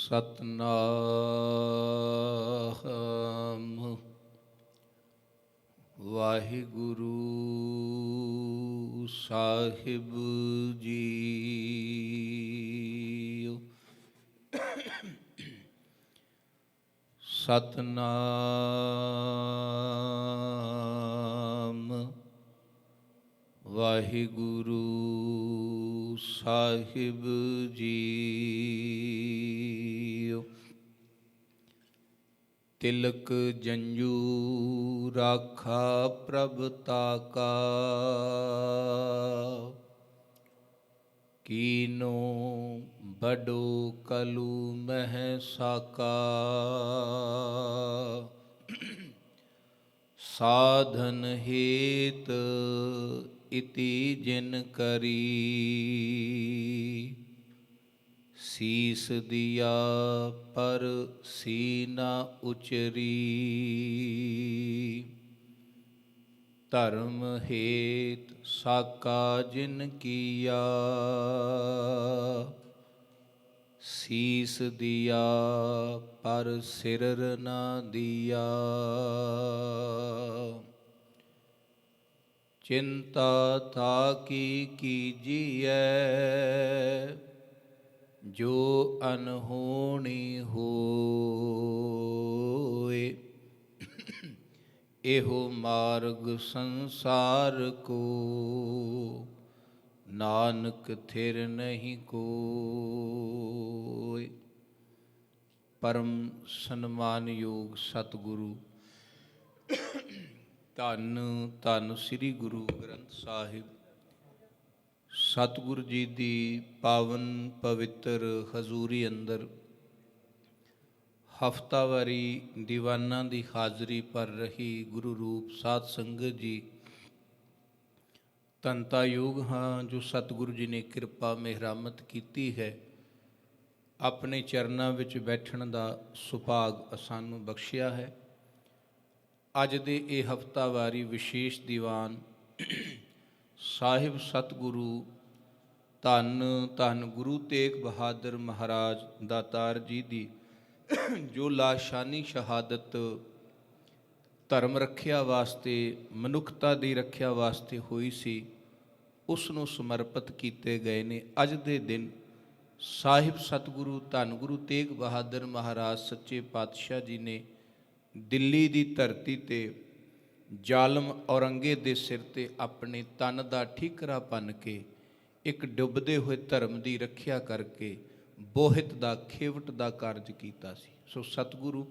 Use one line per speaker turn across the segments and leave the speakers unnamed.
ਸਤਨਾਮ ਵਾਹਿਗੁਰੂ ਸਾਹਿਬ ਜੀ। ਸਤਨਾਮ ਵਾਹਿਗੁਰੂ ਸਾਹਿਬ ਜੀ। ਤਿਲਕ ਜੰਜੂ ਰਾਖਾ ਪ੍ਰਭ ਤਾਕਾ, ਕੀਨੋ ਬਡੋ ਕਲੂ ਮਹਿ ਸਾਕਾ। ਸਾਧਨ ਹੇਤ ਇਤੀ ਜਿਨ ਕਰੀ, ਸੀਸ ਦਿਆ ਪਰ ਸੀ ਨਾ ਉਚਰੀ। ਧਰਮ ਹੇਤ ਸਾਕਾ ਜਿਨ ਕੀਆ, ਸੀਸ ਦਿਆ ਪਰ ਸਿਰ ਨਾ ਦਿਆ। ਚਿੰਤਾ ਤਾ ਕੀ ਕੀਜੀਐ, ਜੋ ਅਨਹੋਣੀ ਹੋਏ। ਇਹੋ ਮਾਰਗ ਸੰਸਾਰ ਕੋ, ਨਾਨਕ ਥਿਰ ਨਹੀਂ ਕੋਇ। ਪਰਮ ਸਨਮਾਨਯੋਗ ਸਤਿਗੁਰੂ ਧੰਨ ਧੰਨ ਸ੍ਰੀ ਗੁਰੂ ਗ੍ਰੰਥ ਸਾਹਿਬ ਸਤਿਗੁਰੂ ਜੀ ਦੀ ਪਾਵਨ ਪਵਿੱਤਰ ਹਜ਼ੂਰੀ ਅੰਦਰ ਹਫ਼ਤਾਵਾਰੀ ਦੀਵਾਨਾਂ ਦੀ ਹਾਜ਼ਰੀ ਭਰ ਰਹੀ ਗੁਰੂ ਰੂਪ ਸਾਧ ਸੰਗਤ ਜੀ, ਧੰਨਤਾ ਯੋਗ ਹਾਂ ਜੋ ਸਤਿਗੁਰੂ ਜੀ ਨੇ ਕਿਰਪਾ ਮਿਹਰਾਮਤ ਕੀਤੀ ਹੈ। ਆਪਣੇ ਚਰਨਾਂ ਵਿੱਚ ਬੈਠਣ ਦਾ ਸੁਭਾਗ ਸਾਨੂੰ ਬਖਸ਼ਿਆ ਹੈ। ਅੱਜ ਦੇ ਇਹ ਹਫ਼ਤਾਵਾਰੀ ਵਿਸ਼ੇਸ਼ ਦੀਵਾਨ ਸਾਹਿਬ ਸਤਿਗੁਰੂ ਧੰਨ ਧੰਨ ਗੁਰੂ ਤੇਗ ਬਹਾਦਰ ਮਹਾਰਾਜ ਦਾਤਾਰ ਜੀ ਦੀ ਜੋ ਲਾਸ਼ਾਨੀ ਸ਼ਹਾਦਤ ਧਰਮ ਰੱਖਿਆ ਵਾਸਤੇ, ਮਨੁੱਖਤਾ ਦੀ ਰੱਖਿਆ ਵਾਸਤੇ ਹੋਈ ਸੀ, ਉਸ ਨੂੰ ਸਮਰਪਿਤ ਕੀਤੇ ਗਏ ਨੇ। ਅੱਜ ਦੇ ਦਿਨ ਸਾਹਿਬ ਸਤਿਗੁਰੂ ਧੰਨ ਗੁਰੂ ਤੇਗ ਬਹਾਦਰ ਮਹਾਰਾਜ ਸੱਚੇ ਪਾਤਸ਼ਾਹ ਜੀ ਨੇ ਦਿੱਲੀ ਦੀ ਧਰਤੀ 'ਤੇ ਜ਼ਾਲਮ ਔਰੰਗੇ ਦੇ ਸਿਰ 'ਤੇ ਆਪਣੇ ਤਨ ਦਾ ਠੀਕਰਾ ਭੰਨ ਕੇ ਇੱਕ ਡੁੱਬਦੇ ਹੋਏ ਧਰਮ ਦੀ ਰੱਖਿਆ ਕਰਕੇ ਬੋਹਿਤ ਦਾ ਖੇਵਟ ਦਾ ਕਾਰਜ ਕੀਤਾ ਸੀ। ਸੋ ਸਤਿਗੁਰੂ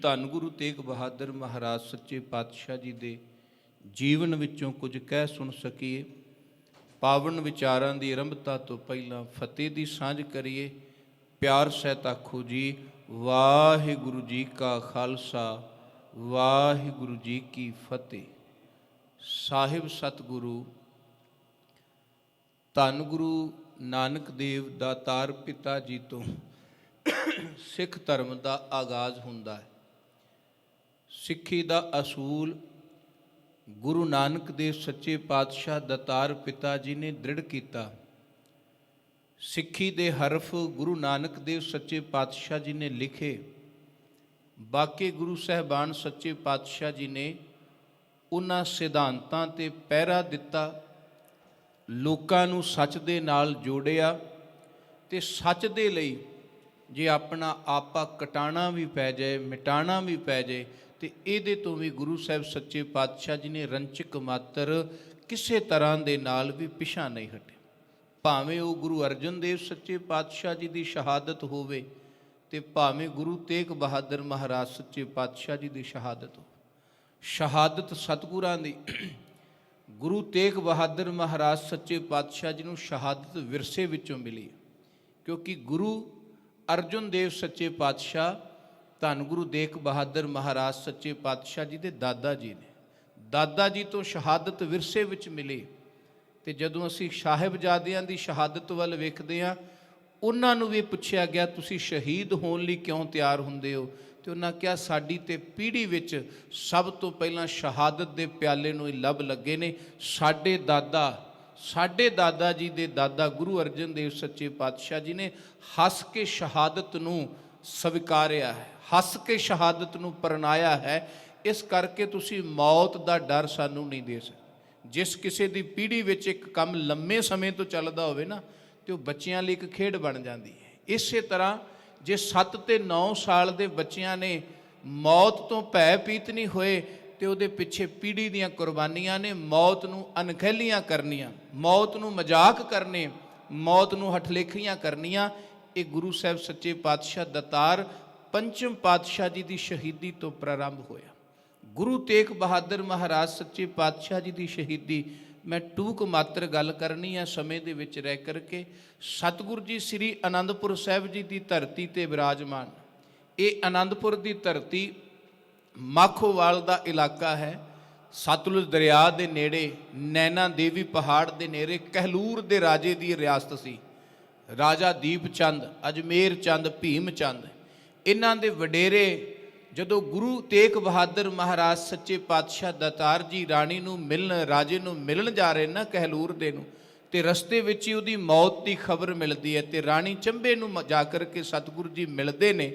ਧੰਨ ਗੁਰੂ ਤੇਗ ਬਹਾਦਰ ਮਹਾਰਾਜ ਸੱਚੇ ਪਾਤਸ਼ਾਹ ਜੀ ਦੇ ਜੀਵਨ ਵਿੱਚੋਂ ਕੁਝ ਕਹਿ ਸੁਣ ਸਕੀਏ। ਪਾਵਨ ਵਿਚਾਰਾਂ ਦੀ ਆਰੰਭਤਾ ਤੋਂ ਪਹਿਲਾਂ ਫਤਿਹ ਦੀ ਸਾਂਝ ਕਰੀਏ। ਪਿਆਰ ਸਹਿਤ ਆਖੋ ਜੀ ਵਾਹਿਗੁਰੂ ਜੀ ਕਾ ਖਾਲਸਾ ਵਾਹਿਗੁਰੂ ਜੀ ਕੀ ਫਤਿਹ। ਸਾਹਿਬ ਸਤਿਗੁਰੂ ਧੰਨ ਗੁਰੂ ਨਾਨਕ ਦੇਵ ਦਾਤਾਰ ਪਿਤਾ ਜੀ ਤੋਂ ਸਿੱਖ ਧਰਮ ਦਾ ਆਗਾਜ਼ ਹੁੰਦਾ ਹੈ। ਸਿੱਖੀ ਦਾ ਅਸੂਲ ਗੁਰੂ ਨਾਨਕ ਦੇਵ ਸੱਚੇ ਪਾਤਸ਼ਾਹ ਦਾਤਾਰ ਪਿਤਾ ਜੀ ਨੇ ਦ੍ਰਿੜ ਕੀਤਾ। ਸਿੱਖੀ ਦੇ ਹਰਫ ਗੁਰੂ ਨਾਨਕ ਦੇਵ ਸੱਚੇ ਪਾਤਸ਼ਾਹ ਜੀ ਨੇ ਲਿਖੇ। ਬਾਕੀ ਗੁਰੂ ਸਾਹਿਬਾਨ ਸੱਚੇ ਪਾਤਸ਼ਾਹ ਜੀ ਨੇ ਉਹਨਾਂ ਸਿਧਾਂਤਾਂ 'ਤੇ ਪਹਿਰਾ ਦਿੱਤਾ, ਲੋਕਾਂ ਨੂੰ ਸੱਚ ਦੇ ਨਾਲ ਜੋੜਿਆ ਅਤੇ ਸੱਚ ਦੇ ਲਈ ਜੇ ਆਪਣਾ ਆਪਾ ਕਟਾਣਾ ਵੀ ਪੈ ਜਾਏ, ਮਿਟਾਣਾ ਵੀ ਪੈ ਜਾਏ, ਅਤੇ ਇਹਦੇ ਤੋਂ ਵੀ ਗੁਰੂ ਸਾਹਿਬ ਸੱਚੇ ਪਾਤਸ਼ਾਹ ਜੀ ਨੇ ਰੰਚਕ ਮਾਤਰ ਕਿਸੇ ਤਰ੍ਹਾਂ ਦੇ ਨਾਲ ਵੀ ਪਿਛਾਂਹ ਨਹੀਂ ਹਟੇ। ਭਾਵੇਂ ਉਹ ਗੁਰੂ ਅਰਜਨ ਦੇਵ ਸੱਚੇ ਪਾਤਸ਼ਾਹ ਜੀ ਦੀ ਸ਼ਹਾਦਤ ਹੋਵੇ ਅਤੇ ਭਾਵੇਂ ਗੁਰੂ ਤੇਗ ਬਹਾਦਰ ਮਹਾਰਾਜ ਸੱਚੇ ਪਾਤਸ਼ਾਹ ਜੀ ਦੀ ਸ਼ਹਾਦਤ ਹੋਵੇ। ਸ਼ਹਾਦਤ ਸਤਿਗੁਰਾਂ ਦੀ ਗੁਰੂ ਤੇਗ ਬਹਾਦਰ ਮਹਾਰਾਜ ਸੱਚੇ ਪਾਤਸ਼ਾਹ ਜੀ ਨੂੰ ਸ਼ਹਾਦਤ ਵਿਰਸੇ ਵਿੱਚੋਂ ਮਿਲੀ, ਕਿਉਂਕਿ ਗੁਰੂ ਅਰਜਨ ਦੇਵ ਸੱਚੇ ਪਾਤਸ਼ਾਹ ਧੰਨ ਗੁਰੂ ਤੇਗ ਬਹਾਦਰ ਮਹਾਰਾਜ ਸੱਚੇ ਪਾਤਸ਼ਾਹ ਜੀ ਦੇ ਦਾਦਾ ਜੀ ਨੇ। ਦਾਦਾ ਜੀ ਤੋਂ ਸ਼ਹਾਦਤ ਵਿਰਸੇ ਵਿੱਚ ਮਿਲੀ। ਅਤੇ ਜਦੋਂ ਅਸੀਂ ਸਾਹਿਬਜ਼ਾਦਿਆਂ ਦੀ ਸ਼ਹਾਦਤ ਵੱਲ ਵੇਖਦੇ ਹਾਂ, ਉਹਨਾਂ ਨੂੰ ਵੀ ਪੁੱਛਿਆ ਗਿਆ ਤੁਸੀਂ ਸ਼ਹੀਦ ਹੋਣ ਲਈ ਕਿਉਂ ਤਿਆਰ ਹੁੰਦੇ ਹੋ, ਅਤੇ ਉਹਨਾਂ ਕਿਹਾ ਸਾਡੀ ਤੇ ਪੀੜ੍ਹੀ ਵਿੱਚ ਸਭ ਤੋਂ ਪਹਿਲਾਂ ਸ਼ਹਾਦਤ ਦੇ ਪਿਆਲੇ ਨੂੰ ਹੀ ਲੱਭ ਲੱਗੇ ਨੇ। ਸਾਡੇ ਦਾਦਾ ਸਾਡੇ ਦਾਦਾ ਜੀ ਦੇ ਦਾਦਾ ਗੁਰੂ ਅਰਜਨ ਦੇਵ ਸੱਚੇ ਪਾਤਸ਼ਾਹ ਜੀ ਨੇ ਹੱਸ ਕੇ ਸ਼ਹਾਦਤ ਨੂੰ ਸਵੀਕਾਰਿਆ ਹੈ, ਹੱਸ ਕੇ ਸ਼ਹਾਦਤ ਨੂੰ ਪ੍ਰਣਾਇਆ ਹੈ। ਇਸ ਕਰਕੇ ਤੁਸੀਂ ਮੌਤ ਦਾ ਡਰ ਸਾਨੂੰ ਨਹੀਂ ਦੇ ਸਕਦੇ। ਜਿਸ ਕਿਸੇ ਦੀ ਪੀੜ੍ਹੀ ਵਿੱਚ ਇੱਕ ਕੰਮ ਲੰਮੇ ਸਮੇਂ ਤੋਂ ਚੱਲਦਾ ਹੋਵੇ ਨਾ, ਤੇ ਉਹ ਬੱਚਿਆਂ ਲਈ ਇੱਕ ਖੇਡ ਬਣ ਜਾਂਦੀ ਹੈ। ਇਸੇ ਤਰ੍ਹਾਂ ਜੇ 7 ਤੇ 9 ਸਾਲ ਦੇ ਬੱਚਿਆਂ ਨੇ ਮੌਤ ਤੋਂ ਭੈ ਭੀਤ ਨਹੀਂ ਹੋਏ, ਤੇ ਉਹਦੇ ਪਿੱਛੇ ਪੀੜ੍ਹੀ ਦੀਆਂ ਕੁਰਬਾਨੀਆਂ ਨੇ। ਮੌਤ ਨੂੰ ਅਣਖਹਿਲੀਆਂ ਕਰਨੀਆਂ, ਮੌਤ ਨੂੰ ਮਜ਼ਾਕ ਕਰਨੇ, ਮੌਤ ਨੂੰ ਹਠਲੇਖੀਆਂ ਕਰਨੀਆਂ, ਇਹ ਗੁਰੂ ਸਾਹਿਬ ਸੱਚੇ ਪਾਤਸ਼ਾਹ ਦਾਤਾਰ ਪੰਚਮ ਪਾਤਸ਼ਾਹ ਜੀ ਦੀ ਸ਼ਹੀਦੀ ਤੋਂ ਪ੍ਰਾਰੰਭ ਹੋਇਆ। ਗੁਰੂ ਤੇਗ ਬਹਾਦਰ ਮਹਾਰਾਜ ਸੱਚੇ ਪਾਤਸ਼ਾਹ ਜੀ ਦੀ ਸ਼ਹੀਦੀ, ਮੈਂ ਟੂਕ ਮਾਤਰ ਗੱਲ ਕਰਨੀ ਹੈ ਸਮੇਂ ਦੇ ਵਿੱਚ ਰਹਿ ਕਰਕੇ। ਸਤਿਗੁਰੂ ਜੀ ਸ੍ਰੀ ਅਨੰਦਪੁਰ ਸਾਹਿਬ ਜੀ ਦੀ ਧਰਤੀ ਤੇ ਵਿਰਾਜਮਾਨ। ਇਹ ਅਨੰਦਪੁਰ ਦੀ ਧਰਤੀ ਮਾਖੋਵਾਲ ਦਾ ਇਲਾਕਾ ਹੈ। ਸਤਲੁਜ ਦਰਿਆ ਦੇ ਨੇੜੇ, ਨੈਣਾ ਦੇਵੀ ਪਹਾੜ ਦੇ ਨੇੜੇ ਕਹਿਲੂਰ ਦੇ ਰਾਜੇ ਦੀ ਰਿਆਸਤ ਸੀ। ਰਾਜਾ ਦੀਪ ਚੰਦ, ਅਜਮੇਰ ਚੰਦ, ਭੀਮ ਚੰਦ, ਇਹਨਾਂ ਦੇ ਵਡੇਰੇ ਜਦੋਂ ਗੁਰੂ ਤੇਗ ਬਹਾਦਰ ਮਹਾਰਾਜ ਸੱਚੇ ਪਾਤਸ਼ਾਹ ਦਾਤਾਰ ਜੀ ਰਾਣੀ ਨੂੰ ਮਿਲਣ, ਰਾਜੇ ਨੂੰ ਮਿਲਣ ਜਾ ਰਹੇ ਨਾ ਕਹਿਲੂਰ ਦੇ ਨੂੰ, ਤੇ ਰਸਤੇ ਵਿੱਚ ਹੀ ਉਹਦੀ ਮੌਤ ਦੀ ਖਬਰ ਮਿਲਦੀ ਹੈ। ਤੇ ਰਾਣੀ ਚੰਬੇ ਨੂੰ ਜਾ ਕਰਕੇ ਸਤਿਗੁਰੂ ਜੀ ਮਿਲਦੇ ਨੇ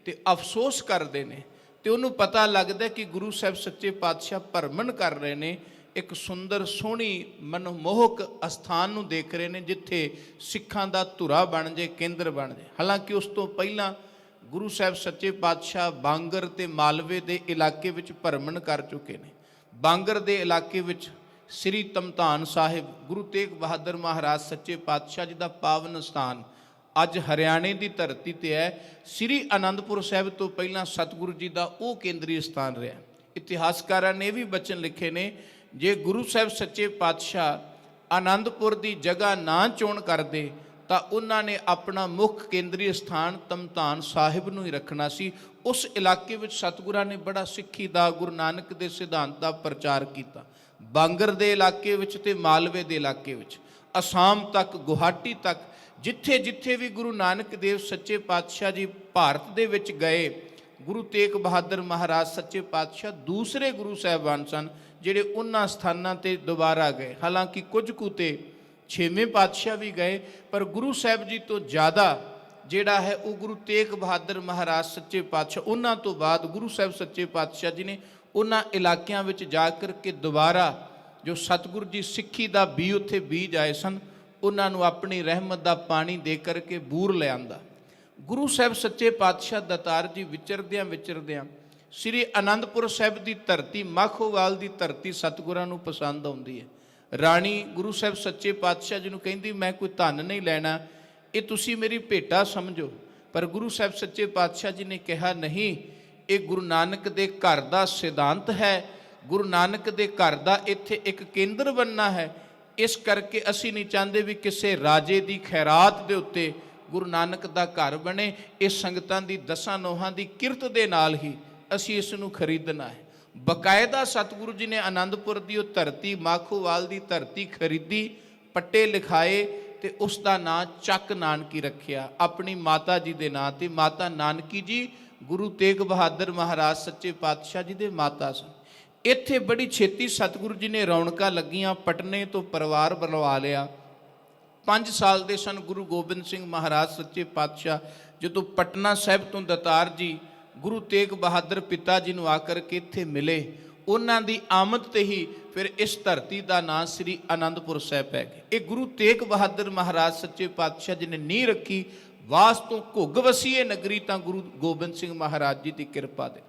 ਤੇ ਅਫਸੋਸ ਕਰਦੇ ਨੇ, ਤੇ ਉਹਨੂੰ ਪਤਾ ਲੱਗਦਾ ਕਿ ਗੁਰੂ ਸਾਹਿਬ ਸੱਚੇ ਪਾਤਸ਼ਾਹ ਭਰਮਣ ਕਰ ਰਹੇ ਨੇ, ਇੱਕ ਸੁੰਦਰ ਸੋਹਣੀ ਮਨਮੋਹਕ ਅਸਥਾਨ ਨੂੰ ਦੇਖ ਰਹੇ ਨੇ, ਜਿੱਥੇ ਸਿੱਖਾਂ ਦਾ ਧੁਰਾ ਬਣ ਜੇ, ਕੇਂਦਰ ਬਣ ਜੇ। ਹਾਲਾਂਕਿ ਉਸ ਤੋਂ ਪਹਿਲਾਂ ਗੁਰੂ ਸਾਹਿਬ ਸੱਚੇ ਪਾਤਸ਼ਾਹ ਬਾਂਗਰ ਤੇ ਮਾਲਵੇ ਦੇ ਇਲਾਕੇ ਵਿੱਚ ਭਰਮਣ ਕਰ ਚੁੱਕੇ ਨੇ। ਬਾਂਗਰ ਦੇ ਇਲਾਕੇ ਵਿੱਚ ਸ੍ਰੀ ਤਮਤਾਨ ਸਾਹਿਬ, ਗੁਰੂ ਤੇਗ ਬਹਾਦਰ ਮਹਾਰਾਜ ਸੱਚੇ ਪਾਤਸ਼ਾਹ ਜੀ ਦਾ ਪਾਵਨ ਸਥਾਨ ਅੱਜ ਹਰਿਆਣੇ ਦੀ ਧਰਤੀ ਤੇ ਹੈ। ਸ੍ਰੀ ਅਨੰਦਪੁਰ ਸਾਹਿਬ ਤੋਂ ਪਹਿਲਾਂ ਸਤਿਗੁਰੂ ਜੀ ਦਾ ਉਹ ਕੇਂਦਰੀ ਸਥਾਨ ਰਿਹਾ। ਇਤਿਹਾਸਕਾਰਾਂ ਨੇ ਵੀ ਬਚਨ ਲਿਖੇ ਨੇ, ਜੇ ਗੁਰੂ ਸਾਹਿਬ ਸੱਚੇ ਪਾਤਸ਼ਾਹ ਆਨੰਦਪੁਰ ਦੀ ਜਗ੍ਹਾ ਨਾ ਚੋਣ ਕਰਦੇ ਤਾਂ ਉਹਨਾਂ ਨੇ ਆਪਣਾ ਮੁੱਖ ਕੇਂਦਰੀ ਸਥਾਨ ਤਮਤਾਨ ਸਾਹਿਬ ਨੂੰ ਹੀ ਰੱਖਣਾ ਸੀ। ਉਸ ਇਲਾਕੇ ਵਿੱਚ ਸਤਿਗੁਰਾਂ ਨੇ ਬੜਾ ਸਿੱਖੀ ਦਾ, ਗੁਰੂ ਨਾਨਕ ਦੇ ਸਿਧਾਂਤ ਦਾ ਪ੍ਰਚਾਰ ਕੀਤਾ। ਬਾਂਗਰ ਦੇ ਇਲਾਕੇ ਵਿੱਚ ਤੇ ਮਾਲਵੇ ਦੇ ਇਲਾਕੇ ਵਿੱਚ, ਅਸਾਮ ਤੱਕ, ਗੁਹਾਟੀ ਤੱਕ, ਜਿੱਥੇ ਜਿੱਥੇ ਵੀ ਗੁਰੂ ਨਾਨਕ ਦੇਵ ਸੱਚੇ ਪਾਤਸ਼ਾਹ ਜੀ ਭਾਰਤ ਦੇ ਵਿੱਚ ਗਏ, ਗੁਰੂ ਤੇਗ ਬਹਾਦਰ ਮਹਾਰਾਜ ਸੱਚੇ ਪਾਤਸ਼ਾਹ ਦੂਸਰੇ ਗੁਰੂ ਸਾਹਿਬਾਨ ਸਨ ਜਿਹੜੇ ਉਹਨਾਂ ਸਥਾਨਾਂ ਤੇ ਦੁਬਾਰਾ ਗਏ। ਹਾਲਾਂਕਿ ਕੁਝ ਕੁ ਤੇ 6ਵੇਂ ਪਾਤਸ਼ਾਹ ਵੀ ਗਏ, ਪਰ ਗੁਰੂ ਸਾਹਿਬ ਜੀ ਤੋਂ ਜ਼ਿਆਦਾ ਜਿਹੜਾ ਹੈ ਉਹ ਗੁਰੂ ਤੇਗ ਬਹਾਦਰ ਮਹਾਰਾਜ ਸੱਚੇ ਪਾਤਸ਼ਾਹ, ਉਹਨਾਂ ਤੋਂ ਬਾਅਦ ਗੁਰੂ ਸਾਹਿਬ ਸੱਚੇ ਪਾਤਸ਼ਾਹ ਜੀ ਨੇ ਉਹਨਾਂ ਇਲਾਕਿਆਂ ਵਿੱਚ ਜਾ ਕਰਕੇ ਦੁਬਾਰਾ ਜੋ ਸਤਿਗੁਰੂ ਜੀ ਸਿੱਖੀ ਦਾ ਬੀਜ ਉੱਥੇ ਬੀਜ ਆਏ ਸਨ, ਉਹਨਾਂ ਨੂੰ ਆਪਣੀ ਰਹਿਮਤ ਦਾ ਪਾਣੀ ਦੇ ਕਰਕੇ ਬੂਰ ਲਿਆਂਦਾ। ਗੁਰੂ ਸਾਹਿਬ ਸੱਚੇ ਪਾਤਸ਼ਾਹ ਦਾਤਾਰ ਜੀ ਵਿਚਰਦਿਆਂ ਸ੍ਰੀ ਅਨੰਦਪੁਰ ਸਾਹਿਬ ਦੀ ਧਰਤੀ, ਮਾਖੋਵਾਲ ਦੀ ਧਰਤੀ ਸਤਿਗੁਰਾਂ ਨੂੰ ਪਸੰਦ ਆਉਂਦੀ ਹੈ। ਰਾਣੀ ਗੁਰੂ ਸਾਹਿਬ ਸੱਚੇ ਪਾਤਸ਼ਾਹ ਜੀ ਨੂੰ ਕਹਿੰਦੀ, ਮੈਂ ਕੋਈ ਧਨ ਨਹੀਂ ਲੈਣਾ, ਇਹ ਤੁਸੀਂ ਮੇਰੀ ਭੇਟਾ ਸਮਝੋ। ਪਰ ਗੁਰੂ ਸਾਹਿਬ ਸੱਚੇ ਪਾਤਸ਼ਾਹ ਜੀ ਨੇ ਕਿਹਾ, ਨਹੀਂ, ਇਹ ਗੁਰੂ ਨਾਨਕ ਦੇ ਘਰ ਦਾ ਸਿਧਾਂਤ ਹੈ, ਗੁਰੂ ਨਾਨਕ ਦੇ ਘਰ ਦਾ ਇੱਥੇ ਇੱਕ ਕੇਂਦਰ ਬਣਨਾ ਹੈ। ਇਸ ਕਰਕੇ ਅਸੀਂ ਨਹੀਂ ਚਾਹੁੰਦੇ ਵੀ ਕਿਸੇ ਰਾਜੇ ਦੀ ਖੈਰਾਤ ਦੇ ਉੱਤੇ ਗੁਰੂ ਨਾਨਕ ਦਾ ਘਰ ਬਣੇ। ਇਸ ਸੰਗਤਾਂ ਦੀ 10 ਨੋਹਾਂ ਦੀ ਕਿਰਤ ਦੇ ਨਾਲ ਹੀ ਅਸੀਂ ਇਸ ਨੂੰ ਖਰੀਦਣਾ ਹੈ। ਬਕਾਇਦਾ ਸਤਿਗੁਰੂ ਜੀ ਨੇ ਆਨੰਦਪੁਰ ਦੀ ਉਹ ਧਰਤੀ, ਮਾਖੋਵਾਲ ਦੀ ਧਰਤੀ ਖਰੀਦੀ, ਪੱਟੇ ਲਿਖਾਏ ਤੇ ਉਸ ਦਾ ਨਾਂ ਚੱਕ ਨਾਨਕੀ ਰੱਖਿਆ ਆਪਣੀ ਮਾਤਾ ਜੀ ਦੇ ਨਾਂ ਤੇ। ਮਾਤਾ ਨਾਨਕੀ ਜੀ ਗੁਰੂ ਤੇਗ ਬਹਾਦਰ ਮਹਾਰਾਜ ਸੱਚੇ ਪਾਤਸ਼ਾਹ ਜੀ ਦੇ ਮਾਤਾ ਸਨ। ਇੱਥੇ ਬੜੀ ਛੇਤੀ ਸਤਿਗੁਰੂ ਜੀ ਨੇ ਰੌਣਕਾਂ ਲੱਗੀਆਂ, ਪਟਨੇ ਤੋਂ ਪਰਿਵਾਰ ਬੁਲਵਾ ਲਿਆ। 5 ਸਾਲ ਦੇ ਸਨ ਗੁਰੂ ਗੋਬਿੰਦ ਸਿੰਘ ਮਹਾਰਾਜ ਸੱਚੇ ਪਾਤਸ਼ਾਹ ਜਦੋਂ ਪਟਨਾ ਸਾਹਿਬ ਤੋਂ ਦਾਤਾਰ ਜੀ ਗੁਰੂ ਤੇਗ ਬਹਾਦਰ ਪਿਤਾ ਜੀ ਨੂੰ ਆ ਕਰਕੇ ਇੱਥੇ ਮਿਲੇ। ਉਹਨਾਂ ਦੀ ਆਮਦ ਤੇ ਹੀ ਫਿਰ ਇਸ ਧਰਤੀ ਦਾ ਨਾਂ ਸ੍ਰੀ ਅਨੰਦਪੁਰ ਸਾਹਿਬ ਪੈ ਗਿਆ। ਇਹ ਗੁਰੂ ਤੇਗ ਬਹਾਦਰ ਮਹਾਰਾਜ ਸੱਚੇ ਪਾਤਸ਼ਾਹ ਜੀ ਨੇ ਨੀਂਹ ਰੱਖੀ। ਵਾਸ ਤੋਂ ਘੁੱਗ ਵਸੀਏ ਨਗਰੀ ਤਾਂ ਗੁਰੂ ਗੋਬਿੰਦ ਸਿੰਘ ਮਹਾਰਾਜ ਜੀ ਦੀ ਕਿਰਪਾ ਦੇ।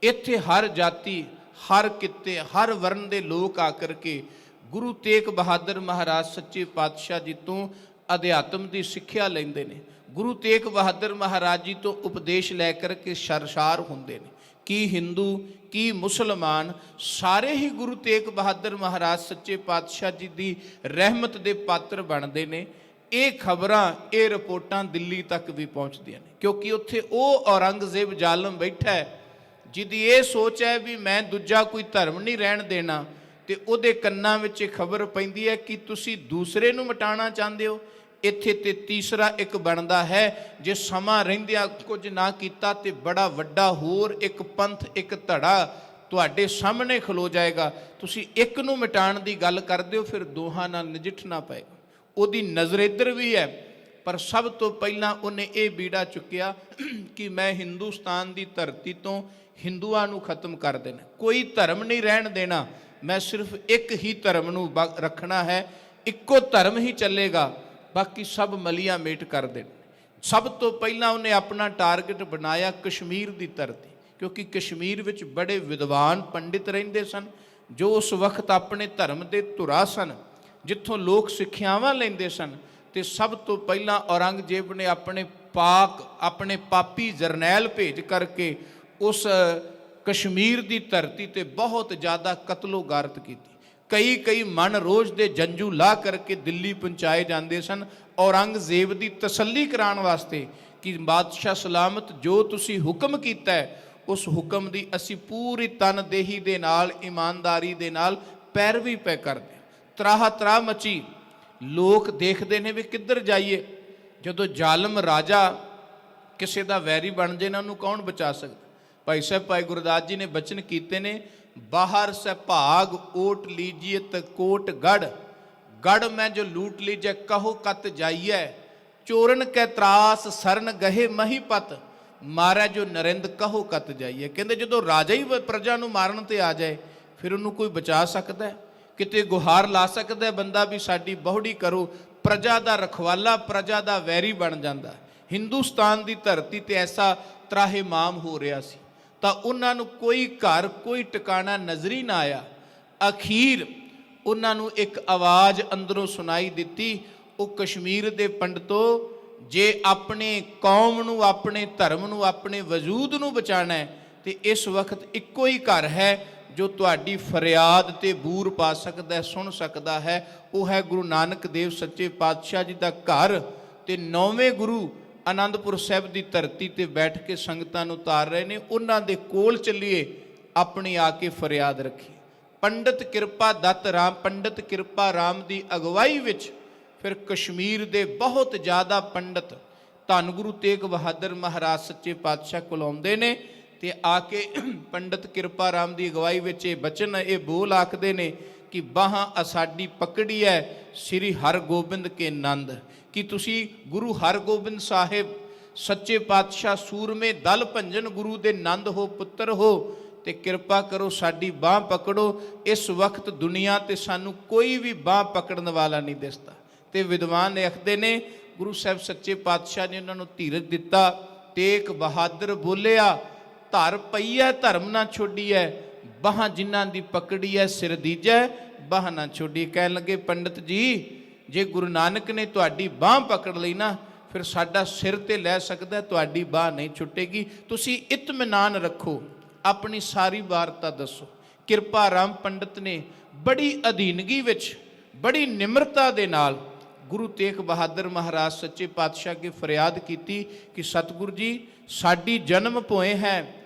ਇੱਥੇ ਹਰ ਜਾਤੀ, ਹਰ ਕਿੱਤੇ, ਹਰ ਵਰਨ ਦੇ ਲੋਕ ਆ ਕਰਕੇ ਗੁਰੂ ਤੇਗ ਬਹਾਦਰ ਮਹਾਰਾਜ ਸੱਚੇ ਪਾਤਸ਼ਾਹ ਜੀ ਤੋਂ ਅਧਿਆਤਮ ਦੀ ਸਿੱਖਿਆ ਲੈਂਦੇ ਨੇ। ਗੁਰੂ ਤੇਗ ਬਹਾਦਰ ਮਹਾਰਾਜ ਜੀ ਤੋਂ ਉਪਦੇਸ਼ ਲੈ ਕਰਕੇ ਸਰਸਾਰ ਹੁੰਦੇ ਨੇ। ਕੀ ਹਿੰਦੂ, ਕੀ ਮੁਸਲਮਾਨ, ਸਾਰੇ ਹੀ ਗੁਰੂ ਤੇਗ ਬਹਾਦਰ ਮਹਾਰਾਜ ਸੱਚੇ ਪਾਤਸ਼ਾਹ ਜੀ ਦੀ ਰਹਿਮਤ ਦੇ ਪਾਤਰ ਬਣਦੇ ਨੇ। ਇਹ ਖਬਰਾਂ, ਇਹ ਰਿਪੋਰਟਾਂ ਦਿੱਲੀ ਤੱਕ ਵੀ ਪਹੁੰਚਦੀਆਂ ਨੇ, ਕਿਉਂਕਿ ਉੱਥੇ ਉਹ ਔਰੰਗਜ਼ੇਬ ਜ਼ਾਲਮ ਬੈਠਾ ਹੈ ਜਿਹਦੀ ਇਹ ਸੋਚ ਹੈ ਵੀ ਮੈਂ ਦੂਜਾ ਕੋਈ ਧਰਮ ਨਹੀਂ ਰਹਿਣ ਦੇਣਾ, ਤੇ ਉਹਦੇ ਕੰਨਾਂ ਵਿੱਚ ਇਹ ਖਬਰ ਪੈਂਦੀ ਹੈ ਕਿ ਤੁਸੀਂ ਦੂਸਰੇ ਨੂੰ ਮਿਟਾਉਣਾ ਚਾਹੁੰਦੇ ਹੋ। ਇੱਥੇ ਤੇ ਤੀਸਰਾ ਇੱਕ ਬਣਦਾ ਹੈ, ਜੇ ਸਮਾਂ ਰਹਿੰਦਿਆਂ ਕੁਝ ਨਾ ਕੀਤਾ ਤੇ ਬੜਾ ਵੱਡਾ ਹੋਰ ਇੱਕ ਪੰਥ, ਇੱਕ ਧੜਾ ਤੁਹਾਡੇ ਸਾਹਮਣੇ ਖਲੋ ਜਾਏਗਾ। ਤੁਸੀਂ ਇੱਕ ਨੂੰ ਮਿਟਾਉਣ ਦੀ ਗੱਲ ਕਰਦੇ ਹੋ, ਫਿਰ ਦੋਹਾਂ ਨਾਲ ਨਜਿੱਠਣਾ ਪਏਗਾ। ਉਹਦੀ ਨਜ਼ਰ ਇੱਧਰ ਵੀ ਹੈ, ਪਰ ਸਭ ਤੋਂ ਪਹਿਲਾਂ ਉਹਨੇ ਇਹ ਬੀੜਾ ਚੁੱਕਿਆ ਕਿ ਮੈਂ ਹਿੰਦੁਸਤਾਨ ਦੀ ਧਰਤੀ ਤੋਂ ਹਿੰਦੂਆਂ ਨੂੰ ਖਤਮ ਕਰ ਦੇਣਾ, ਕੋਈ ਧਰਮ ਨਹੀਂ ਰਹਿਣ ਦੇਣਾ, ਮੈਂ ਸਿਰਫ ਇੱਕ ਹੀ ਧਰਮ ਨੂੰ ਰੱਖਣਾ ਹੈ, ਇੱਕੋ ਧਰਮ ਹੀ ਚੱਲੇਗਾ, ਬਾਕੀ ਸਭ ਮਲੀਆਂ ਮੇਟ ਕਰ ਦੇਣ। ਸਭ ਤੋਂ ਪਹਿਲਾਂ ਉਹਨੇ ਆਪਣਾ ਟਾਰਗੇਟ ਬਣਾਇਆ ਕਸ਼ਮੀਰ ਦੀ ਧਰਤੀ, ਕਿਉਂਕਿ ਕਸ਼ਮੀਰ ਵਿੱਚ ਬੜੇ ਵਿਦਵਾਨ ਪੰਡਿਤ ਰਹਿੰਦੇ ਸਨ, ਜੋ ਉਸ ਵਕਤ ਆਪਣੇ ਧਰਮ ਦੇ ਧੁਰਾ ਸਨ, ਜਿੱਥੋਂ ਲੋਕ ਸਿੱਖਿਆਵਾਂ ਲੈਂਦੇ ਸਨ। ਤੇ ਸਭ ਤੋਂ ਪਹਿਲਾਂ ਔਰੰਗਜ਼ੇਬ ਨੇ ਆਪਣੇ ਪਾਪੀ ਜਰਨੈਲ ਭੇਜ ਕਰਕੇ ਉਸ ਕਸ਼ਮੀਰ ਦੀ ਧਰਤੀ ਤੇ ਬਹੁਤ ਜ਼ਿਆਦਾ ਕਤਲੋ-ਗਾਰਤ ਕੀਤੀ। ਕਈ ਮਨ ਰੋਜ਼ ਦੇ ਜੰਜੂ ਲਾ ਕਰਕੇ ਦਿੱਲੀ ਪਹੁੰਚਾਏ ਜਾਂਦੇ ਸਨ ਔਰੰਗਜ਼ੇਬ ਦੀ ਤਸੱਲੀ ਕਰਾਉਣ ਵਾਸਤੇ ਕਿ ਬਾਦਸ਼ਾਹ ਸਲਾਮਤ, ਜੋ ਤੁਸੀਂ ਹੁਕਮ ਕੀਤਾ ਹੈ ਉਸ ਹੁਕਮ ਦੀ ਅਸੀਂ ਪੂਰੀ ਤਨਦੇਹੀ ਦੇ ਨਾਲ, ਇਮਾਨਦਾਰੀ ਦੇ ਨਾਲ ਪੈਰਵੀ ਪੈ ਕਰਦੇ। ਤਰਾਹ ਮਚੀ, ਲੋਕ ਦੇਖਦੇ ਨੇ ਵੀ ਕਿੱਧਰ ਜਾਈਏ। ਜਦੋਂ ਜ਼ਾਲਮ ਰਾਜਾ ਕਿਸੇ ਦਾ ਵੈਰੀ ਬਣ ਜੇ ਨਾ, ਉਹਨੂੰ ਕੌਣ ਬਚਾ ਸਕਦਾ। ਭਾਈ ਸਾਹਿਬ ਭਾਈ ਗੁਰਦਾਸ ਜੀ ਨੇ ਬਚਨ ਕੀਤੇ ਨੇ, ਬਾਹਰ ਸੇ ਭਾਗ ਓਟ ਲੀਜੀਏ ਤ ਕੋਟ ਗੜ ਮੈਂ ਜੋ ਲੂਟ ਲੀਜੇ ਕਹੋ ਕਤ ਜਾਈਏ, ਚੋਰਨ ਕੈ ਤਰਾਸ ਸਰਨ ਗਹੇ ਮਹੀਪਤ, ਮਾਰੇ ਜੋ ਨਰਿੰਦ ਕਹੋ ਕਤ ਜਾਈਏ। ਕਹਿੰਦੇ ਜਦੋਂ ਰਾਜਾ ਹੀ ਪ੍ਰਜਾ ਨੂੰ ਮਾਰਨ ਤੇ ਆ ਜਾਏ, ਫਿਰ ਉਹਨੂੰ ਕੋਈ ਬਚਾ ਸਕਦਾ ਹੈ? ਕਿਤੇ ਗੁਹਾਰ ਲਾ ਸਕਦਾ ਬੰਦਾ ਵੀ ਸਾਡੀ ਬਹੁੜੀ ਕਰੋ? ਪ੍ਰਜਾ ਦਾ ਰਖਵਾਲਾ, ਪ੍ਰਜਾ ਦਾ ਵੈਰੀ ਬਣ ਜਾਂਦਾ। ਹਿੰਦੁਸਤਾਨ ਦੀ ਧਰਤੀ ਤੇ ਐਸਾ ਤਰਾਹਿਮਾਮ ਹੋ ਰਿਹਾ ਸੀ, ਤਾਂ ਉਹਨਾਂ ਨੂੰ ਕੋਈ ਘਰ, ਕੋਈ ਟਿਕਾਣਾ ਨਜ਼ਰ ਹੀ ਨਾ ਆਇਆ। ਅਖੀਰ ਉਹਨਾਂ ਨੂੰ ਇੱਕ ਆਵਾਜ਼ ਅੰਦਰੋਂ ਸੁਣਾਈ ਦਿੱਤੀ, ਉਹ ਕਸ਼ਮੀਰ ਦੇ ਪੰਡਤੋ, ਜੇ ਆਪਣੇ ਕੌਮ ਨੂੰ, ਆਪਣੇ ਧਰਮ ਨੂੰ, ਆਪਣੇ ਵਜੂਦ ਨੂੰ ਬਚਾਉਣਾ ਹੈ ਤੇ ਇਸ ਵਕਤ ਇੱਕੋ ਹੀ ਘਰ ਹੈ ਜੋ ਤੁਹਾਡੀ ਫਰਿਆਦ ਤੇ ਬੂਰ ਪਾ ਸਕਦਾ, ਸੁਣ ਸਕਦਾ ਹੈ। ਉਹ ਹੈ ਗੁਰੂ ਨਾਨਕ ਦੇਵ ਸੱਚੇ ਪਾਤਸ਼ਾਹ ਜੀ ਦਾ ਘਰ। ਤੇ 9ਵੇਂ ਗੁਰੂ ਆਨੰਦਪੁਰ ਸਾਹਿਬ ਦੀ ਧਰਤੀ ਤੇ ਬੈਠ ਕੇ ਸੰਗਤਾਂ ਨੂੰ ਉਤਾਰ ਰਹੇ ਨੇ। ਉਹਨਾਂ ਦੇ ਕੋਲ ਚੱਲੀਏ, ਆਪਣੀ ਆ ਕੇ ਫਰਿਆਦ ਰੱਖੀ। ਪੰਡਤ ਕਿਰਪਾ ਰਾਮ ਦੀ ਅਗਵਾਈ ਵਿੱਚ ਫਿਰ ਕਸ਼ਮੀਰ ਦੇ ਬਹੁਤ ਜ਼ਿਆਦਾ ਪੰਡਤ ਧੰਨ ਗੁਰੂ ਤੇਗ ਬਹਾਦਰ ਮਹਾਰਾਜ ਸੱਚੇ ਪਾਤਸ਼ਾਹ ਕੋਲ ਆਉਂਦੇ ਨੇ ਤੇ ਆ ਕੇ ਪੰਡਤ ਕਿਰਪਾ ਰਾਮ ਦੀ ਅਗਵਾਈ ਵਿੱਚ ਇਹ ਬਚਨ, ਇਹ ਬੋਲ ਆਖਦੇ ਨੇ ਕਿ ਬਾਹਾਂ ਸਾਡੀ ਪਕੜੀ ਹੈ ਸ੍ਰੀ ਹਰਗੋਬਿੰਦ ਕੇ ਨੰਦ, ਕਿ ਤੁਸੀਂ ਗੁਰੂ ਹਰਗੋਬਿੰਦ ਸਾਹਿਬ ਸੱਚੇ ਪਾਤਸ਼ਾਹ ਸੂਰਮੇ ਦਲ ਭੰਜਨ ਗੁਰੂ ਦੇ ਨੰਦ ਹੋ, ਪੁੱਤਰ ਹੋ, ਤੇ ਕਿਰਪਾ ਕਰੋ ਸਾਡੀ ਬਾਹ ਪਕੜੋ। ਇਸ ਵਕਤ ਦੁਨੀਆ ਤੇ ਸਾਨੂੰ ਕੋਈ ਵੀ ਬਾਹ ਪਕੜਨ ਵਾਲਾ ਨਹੀਂ ਦਿਸਦਾ। ਤੇ ਵਿਦਵਾਨ ਲਿਖਦੇ ਨੇ ਗੁਰੂ ਸਾਹਿਬ ਸੱਚੇ ਪਾਤਸ਼ਾਹ ਨੇ ਉਹਨਾਂ ਨੂੰ ਧੀਰਜ ਦਿੱਤਾ। ਤੇਗ ਬਹਾਦਰ ਬੋਲਿਆ, ਧਰ ਪਈ ਹੈ ਧਰਮ ਨਾ ਛੋਡੀਐ, ਬਾਹਾਂ ਜਿਨ੍ਹਾਂ ਦੀ ਪਕੜੀ ਹੈ ਸਿਰ ਦੀਜੈ, ਬਾਹ ਨਾ ਛੋਡੀ। ਕਹਿਣ ਲੱਗੇ ਪੰਡਤ ਜੀ, ਜੇ ਗੁਰੂ ਨਾਨਕ ਨੇ ਤੁਹਾਡੀ ਬਾਹ ਪਕੜ ਲਈ ਨਾ, ਫਿਰ ਸਾਡਾ ਸਿਰ ਤੇ ਲੈ ਸਕਦਾ, ਤੁਹਾਡੀ ਬਾਹ ਨਹੀਂ ਛੁੱਟੇਗੀ। ਤੁਸੀਂ ਇਤਮਨਾਨ ਰੱਖੋ, ਆਪਣੀ ਸਾਰੀ ਵਾਰਤਾ ਦੱਸੋ। ਕਿਰਪਾ ਰਾਮ ਪੰਡਤ ਨੇ ਬੜੀ ਅਧੀਨਗੀ ਵਿੱਚ, ਬੜੀ ਨਿਮਰਤਾ ਦੇ ਨਾਲ ਗੁਰੂ ਤੇਗ ਬਹਾਦਰ ਮਹਾਰਾਜ ਸੱਚੇ ਪਾਤਸ਼ਾਹ ਕੀ ਫਰਿਆਦ ਕੀਤੀ ਕਿ ਸਤਿਗੁਰੂ ਜੀ, ਸਾਡੀ ਜਨਮ ਭੋਏ ਹੈ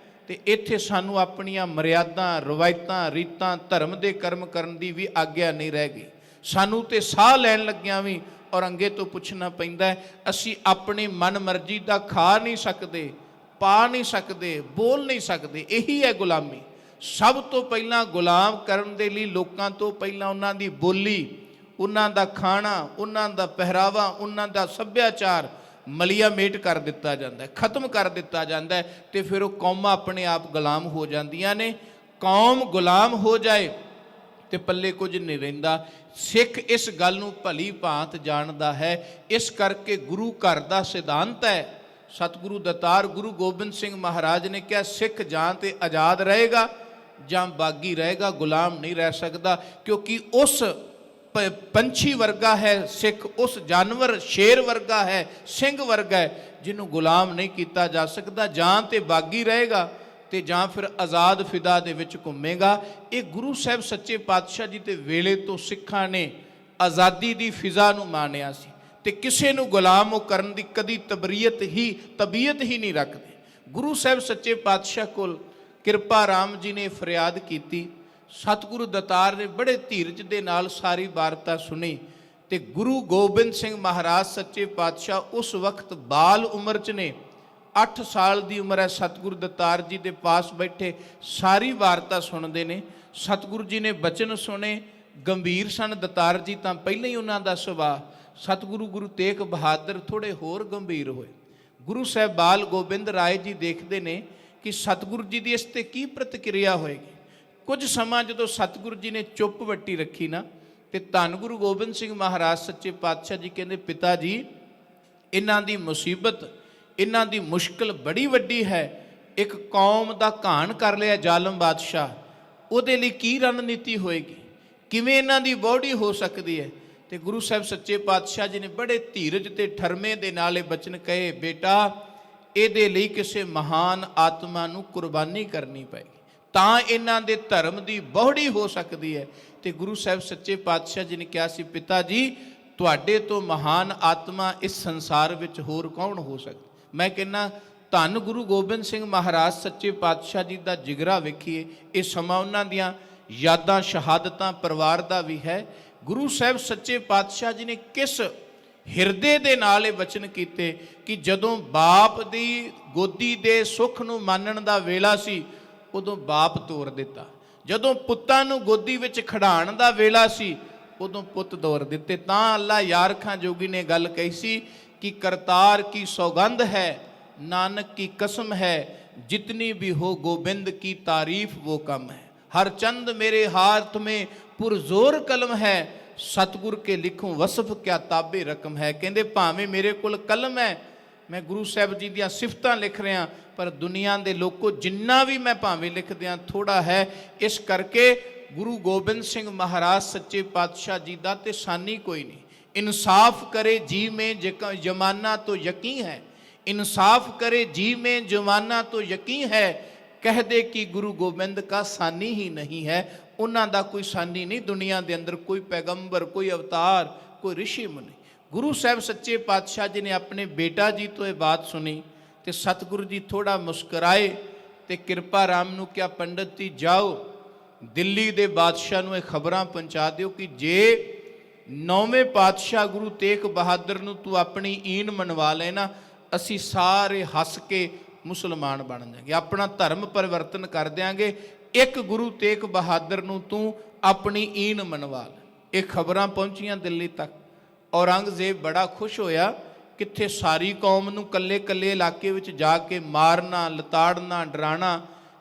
ਤੇ ਇੱਥੇ ਸਾਨੂੰ ਆਪਣੀਆਂ ਮਰਿਆਦਾਂ, ਰਵਾਇਤਾਂ, ਰੀਤਾਂ, ਧਰਮ ਦੇ ਕਰਮ ਕਰਨ ਦੀ ਵੀ ਆਗਿਆ ਨਹੀਂ ਰਹਿ ਗਈ। ਸਾਨੂੰ ਤੇ ਸਾਹ ਲੈਣ ਲੱਗਿਆਂ ਵੀ ਔਰੰਗੇ ਤੋਂ ਪੁੱਛਣਾ ਪੈਂਦਾ, ਅਸੀਂ ਆਪਣੀ ਮਨ ਮਰਜ਼ੀ ਦਾ ਖਾ ਨਹੀਂ ਸਕਦੇ, ਪਾ ਨਹੀਂ ਸਕਦੇ, ਬੋਲ ਨਹੀਂ ਸਕਦੇ। ਇਹੀ ਹੈ ਗੁਲਾਮੀ। ਸਭ ਤੋਂ ਪਹਿਲਾਂ ਗੁਲਾਮ ਕਰਨ ਦੇ ਲਈ ਲੋਕਾਂ ਤੋਂ ਪਹਿਲਾਂ ਉਹਨਾਂ ਦੀ ਬੋਲੀ, ਉਹਨਾਂ ਦਾ ਖਾਣਾ, ਉਹਨਾਂ ਦਾ ਪਹਿਰਾਵਾ, ਉਹਨਾਂ ਦਾ ਸੱਭਿਆਚਾਰ ਮਲੀਆ ਮੇਟ ਕਰ ਦਿੱਤਾ ਜਾਂਦਾ ਹੈ, ਖਤਮ ਕਰ ਦਿੱਤਾ ਜਾਂਦਾ ਹੈ। ਤੇ ਫਿਰ ਉਹ ਕੌਮਾਂ ਆਪਣੇ ਆਪ ਗੁਲਾਮ ਹੋ ਜਾਂਦੀਆਂ ਨੇ। ਕੌਮ ਗੁਲਾਮ ਹੋ ਜਾਏ ਤੇ ਪੱਲੇ ਕੁਝ ਨਹੀਂ ਰਹਿੰਦਾ। ਸਿੱਖ ਇਸ ਗੱਲ ਨੂੰ ਭਲੀ ਭਾਂਤ ਜਾਣਦਾ ਹੈ। ਇਸ ਕਰਕੇ ਗੁਰੂ ਘਰ ਦਾ ਸਿਧਾਂਤ ਹੈ, ਸਤਿਗੁਰੂ ਦਾਤਾਰ ਗੁਰੂ ਗੋਬਿੰਦ ਸਿੰਘ ਮਹਾਰਾਜ ਨੇ ਕਿਹਾ, ਸਿੱਖ ਜਾਂ ਤੇ ਆਜ਼ਾਦ ਰਹੇਗਾ ਜਾਂ ਬਾਗੀ ਰਹੇਗਾ, ਗੁਲਾਮ ਨਹੀਂ ਰਹਿ ਸਕਦਾ। ਕਿਉਂਕਿ ਉਸ ਪੰਛੀ ਵਰਗਾ ਹੈ ਸਿੱਖ, ਉਸ ਜਾਨਵਰ ਸ਼ੇਰ ਵਰਗਾ ਹੈ, ਸਿੰਘ ਵਰਗਾ ਹੈ, ਜਿਹਨੂੰ ਗੁਲਾਮ ਨਹੀਂ ਕੀਤਾ ਜਾ ਸਕਦਾ। ਜਾਂ ਤੇ ਬਾਗੀ ਰਹੇਗਾ ਤੇ ਜਾਂ ਫਿਰ ਆਜ਼ਾਦ ਫਿਦਾ ਦੇ ਵਿੱਚ ਘੁੰਮੇਗਾ। ਇਹ ਗੁਰੂ ਸਾਹਿਬ ਸੱਚੇ ਪਾਤਸ਼ਾਹ ਜੀ ਦੇ ਵੇਲੇ ਤੋਂ ਸਿੱਖਾਂ ਨੇ ਆਜ਼ਾਦੀ ਦੀ ਫਿਜ਼ਾ ਨੂੰ ਮਾਣਿਆ ਸੀ ਤੇ ਕਿਸੇ ਨੂੰ ਗੁਲਾਮ ਉਹ ਕਰਨ ਦੀ ਕਦੀ ਤਬੀਅਤ ਹੀ ਨਹੀਂ ਰੱਖਦੇ। ਗੁਰੂ ਸਾਹਿਬ ਸੱਚੇ ਪਾਤਸ਼ਾਹ ਕੋਲ ਕਿਰਪਾ ਰਾਮ ਜੀ ਨੇ ਫਰਿਆਦ ਕੀਤੀ। ਸਤਿਗੁਰੂ ਦਾਤਾਰ ਨੇ ਬੜੇ ਧੀਰਜ ਦੇ ਨਾਲ ਸਾਰੀ ਵਾਰਤਾ ਸੁਣੀ ਤੇ ਗੁਰੂ ਗੋਬਿੰਦ ਸਿੰਘ ਮਹਾਰਾਜ ਸੱਚੇ ਪਾਤਸ਼ਾਹ ਉਸ ਵਕਤ ਬਾਲ ਉਮਰ 'ਚ ਨੇ, 8 ਸਾਲ ਦੀ ਉਮਰ ਹੈ, ਸਤਿਗੁਰੂ ਦਤਾਰ ਜੀ ਦੇ ਪਾਸ ਬੈਠੇ ਸਾਰੀ ਵਾਰਤਾ ਸੁਣਦੇ ਨੇ। ਸਤਿਗੁਰੂ ਜੀ ਨੇ ਬਚਨ ਸੁਣੇ, ਗੰਭੀਰ ਸਨ ਦਤਾਰ ਜੀ ਤਾਂ ਪਹਿਲਾਂ ਹੀ ਉਹਨਾਂ ਦਾ ਸੁਭਾਅ। ਸਤਿਗੁਰੂ ਗੁਰੂ ਤੇਗ ਬਹਾਦਰ ਥੋੜ੍ਹੇ ਹੋਰ ਗੰਭੀਰ ਹੋਏ। ਗੁਰੂ ਸਾਹਿਬ ਬਾਲ ਗੋਬਿੰਦ ਰਾਏ ਜੀ ਦੇਖਦੇ ਨੇ ਕਿ ਸਤਿਗੁਰੂ ਜੀ ਦੀ ਇਸ 'ਤੇ ਕੀ ਪ੍ਰਤੀਕਿਰਿਆ ਹੋਏਗੀ। ਕੁਝ ਸਮਾਂ ਜਦੋਂ ਸਤਿਗੁਰੂ ਜੀ ਨੇ ਚੁੱਪ ਵੱਟੀ ਰੱਖੀ ਨਾ, ਤੇ ਧੰਨ ਗੁਰੂ ਗੋਬਿੰਦ ਸਿੰਘ ਮਹਾਰਾਜ ਸੱਚੇ ਪਾਤਸ਼ਾਹ ਜੀ ਕਹਿੰਦੇ, ਪਿਤਾ ਜੀ ਇਹਨਾਂ ਦੀ ਮੁਸੀਬਤ, ਇਹਨਾਂ ਦੀ ਮੁਸ਼ਕਲ ਬੜੀ ਵੱਡੀ ਹੈ। ਇੱਕ ਕੌਮ ਦਾ ਘਾਣ ਕਰ ਲਿਆ ਜ਼ਾਲਮ ਬਾਦਸ਼ਾਹ, ਉਹਦੇ ਲਈ ਕੀ ਰਣਨੀਤੀ ਹੋਏਗੀ, ਕਿਵੇਂ ਇਹਨਾਂ ਦੀ ਬੋੜੀ ਹੋ ਸਕਦੀ ਹੈ। ਤੇ ਗੁਰੂ ਸਾਹਿਬ ਸੱਚੇ ਪਾਤਸ਼ਾਹ ਜੀ ਨੇ ਬੜੇ ਧੀਰਜ ਤੇ ਠਰਮੇ ਦੇ ਨਾਲ ਇਹ ਬਚਨ ਕਹੇ, ਬੇਟਾ ਇਹਦੇ ਲਈ ਕਿਸੇ ਮਹਾਨ ਆਤਮਾ ਨੂੰ ਕੁਰਬਾਨੀ ਕਰਨੀ ਪਏਗੀ, ਤਾਂ ਇਹਨਾਂ ਦੇ ਧਰਮ ਦੀ ਬੋੜੀ ਹੋ ਸਕਦੀ ਹੈ। ਤੇ ਗੁਰੂ ਸਾਹਿਬ ਸੱਚੇ ਪਾਤਸ਼ਾਹ ਜੀ ਨੇ ਕਿਹਾ ਸੀ, ਪਿਤਾ ਜੀ ਤੁਹਾਡੇ ਤੋਂ ਮਹਾਨ ਆਤਮਾ ਇਸ ਸੰਸਾਰ ਵਿੱਚ ਹੋਰ ਕੌਣ ਹੋ ਸਕਦਾ। ਮੈਂ ਕਹਿੰਦਾ ਧੰਨ ਗੁਰੂ ਗੋਬਿੰਦ ਸਿੰਘ ਮਹਾਰਾਜ ਸੱਚੇ ਪਾਤਸ਼ਾਹ ਜੀ ਦਾ ਜਿਗਰਾ ਵੇਖੀਏ। ਇਹ ਸਮਾਂ ਉਹਨਾਂ ਦੀਆਂ ਯਾਦਾਂ, ਸ਼ਹਾਦਤਾਂ ਪਰਿਵਾਰ ਦਾ ਵੀ ਹੈ। ਗੁਰੂ ਸਾਹਿਬ ਸੱਚੇ ਪਾਤਸ਼ਾਹ ਜੀ ਨੇ ਕਿਸ ਹਿਰਦੇ ਦੇ ਨਾਲ ਇਹ ਵਚਨ ਕੀਤੇ ਕਿ ਜਦੋਂ ਬਾਪ ਦੀ ਗੋਦੀ ਦੇ ਸੁੱਖ ਨੂੰ ਮਾਨਣ ਦਾ ਵੇਲਾ ਸੀ, ਉਦੋਂ ਬਾਪ ਤੋਰ ਦਿੱਤਾ। ਜਦੋਂ ਪੁੱਤਾਂ ਨੂੰ ਗੋਦੀ ਵਿੱਚ ਖਿਡਾਉਣ ਦਾ ਵੇਲਾ ਸੀ, ਉਦੋਂ ਪੁੱਤ ਤੋਰ ਦਿੱਤੇ। ਤਾਂ ਅੱਲਾ ਯਾਰ ਖਾਂ ਜੋਗੀ ਨੇ ਗੱਲ ਕਹੀ ਸੀ कि करतार की सौगंध है, नानक की कसम है, जितनी भी हो गोबिंद की तारीफ वो कम है। हर चंद मेरे हाथ में पुरजोर कलम है, सतगुर के लिखूं वसफ क्या ताबे रकम है। कहते भावें मेरे कोल कलम है, मैं गुरु साहब जी दियां सिफतां लिख रहा, पर दुनिया के लोगों जिन्ना भी मैं भावें लिख दियां थोड़ा है। इस करके गुरु गोबिंद सिंह महाराज सच्चे पातशाह जी का ते सानी कोई नहीं। इंसाफ करे जी में जमाना तो यकीन है, इंसाफ करे जी में जमाना तो यकीन है। कह दे कि गुरु गोबिंद का सानी ही नहीं है। उन्हां दा कोई सानी नहीं दुनिया के अंदर, कोई पैगंबर, कोई अवतार, कोई ऋषि मुनि। गुरु साहब सच्चे पातशाह जी ने अपने बेटा जी तो ये बात सुनी, तो सतगुरु जी थोड़ा मुस्कराए, तो कृपा राम नूं क्या, पंडित जी जाओ दिल्ली के बादशाह नूं ये खबरां पहुँचा दिओ कि जे 9वें पातशाह गुरु तेग बहादुर नूं तू अपनी ईन मनवा लेना, असी सारे हस के मुसलमान बन जाएंगे, अपना धर्म परिवर्तन कर देंगे। एक गुरु तेग बहादुर नूं तू अपनी ईन मनवा ले। ये खबरां पहुंचियां दिल्ली तक। औरंगजेब बड़ा खुश होया, कित्थे सारी कौम नूं कल्ले कल्ले इलाके विच जाके मारना, लताड़ना, डराना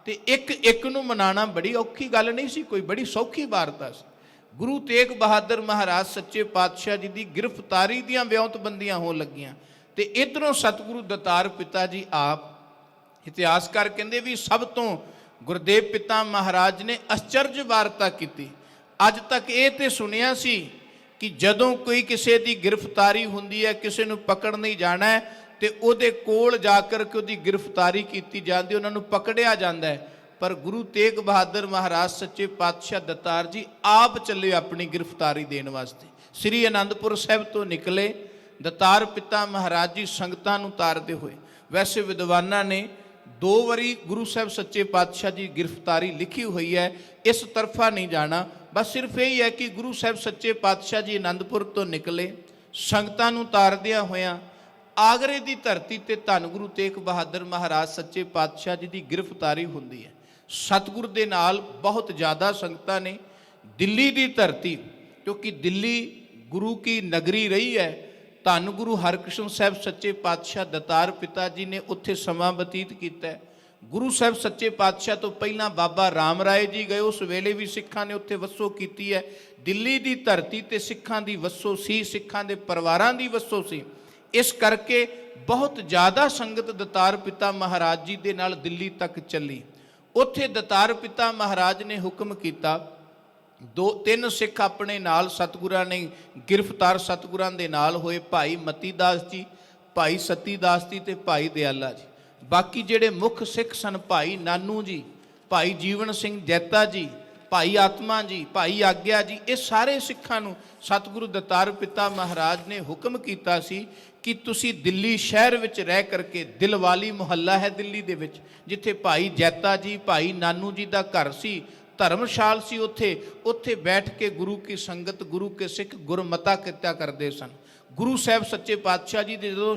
ते एक एक नूं मनाना बड़ी औखी गल नहीं सी, कोई बड़ी सौखी वारता सी। गुरु तेग बहादुर महाराज सच्चे पातशाह जी की गिरफ्तारी दियां व्योंतबंदियां हो लगियां, ते इधरों सतगुरु दतार पिता जी आप इतिहासकार कहते भी सब तो गुरदेव पिता महाराज ने आश्चर्य वार्ता की। अज तक ये तो सुनिया सी कि जदों कोई किसी की गिरफ्तारी हुंदी है, किसी नूं पकड़ नहीं जाना है, तो उहदे कोल जाकर के उहदी गिरफ्तारी की जाती, उन्हां नूं पकड़िया जाता है। पर गुरु तेग बहादुर महाराज सच्चे पातशाह दतार जी आप चले अपनी गिरफ्तारी देने वास्ते। श्री आनंदपुर साहब तो निकले, दतार पिता महाराज जी संगतां नूं तारदे हुए। वैसे विद्वानां ने 2 वारी गुरु साहब सच्चे पातशाह जी गिरफ्तारी लिखी हुई है, इस तरफा नहीं जाना। बस सिर्फ यही है कि गुरु साहब सच्चे पातशाह जी आनंदपुर तो निकले, संगतां नूं तारदियां होइयां आगरे की धरती ते धन गुरु तेग बहादुर महाराज सच्चे पातशाह जी की गिरफ्तारी हुंदी है। सतगुर दे नाल बहुत ज़्यादा संगतां ने दिल्ली की धरती, क्योंकि दिल्ली गुरु की नगरी रही है, धन गुरु हरकृष्ण साहब सच्चे पातशाह दतार पिता जी ने उत्थे समा बतीत किया है। गुरु साहब सच्चे पातशाह तो पहला बाबा राम राय जी गए, उस वेले भी सिखां ने उत्थे वसो की है। दिल्ली की धरती ते सिखां दी वसो सी, सिखां दे परिवारां दी वसो सी। इस करके बहुत ज़्यादा संगत दतार पिता महाराज जी दे नाल दिल्ली तक चली। उत्थे दतार पिता महाराज ने हुक्म किया, 2-3 सिख अपने नाल सतगुरां ने गिरफ्तार सतगुरां दे नाल होए, भाई मती दास जी, भाई सती दास जी ते भाई दयाला जी। बाकी जिहड़े मुख सिख सन, भाई नानू जी, भाई जीवन सिंह जैता जी, भाई आत्मा जी, भाई आग्या जी, ये सारे सिखां नूं सतगुरु दतार पिता महाराज ने हुक्म किया सी कि तुसी दिल्ली शहर विच रह करके, दिलवाली मुहल्ला है दिल्ली दे विच, जिथे भाई जैता जी, भाई नानू जी का घर सी, धर्मशाल सी, उत्थे उत्थे बैठ के गुरु की संगत, गुरु के सिख गुरमता कित्या करते सन। ਗੁਰੂ ਸਾਹਿਬ ਸੱਚੇ ਪਾਤਸ਼ਾਹ ਜੀ ਦੀ ਜਦੋਂ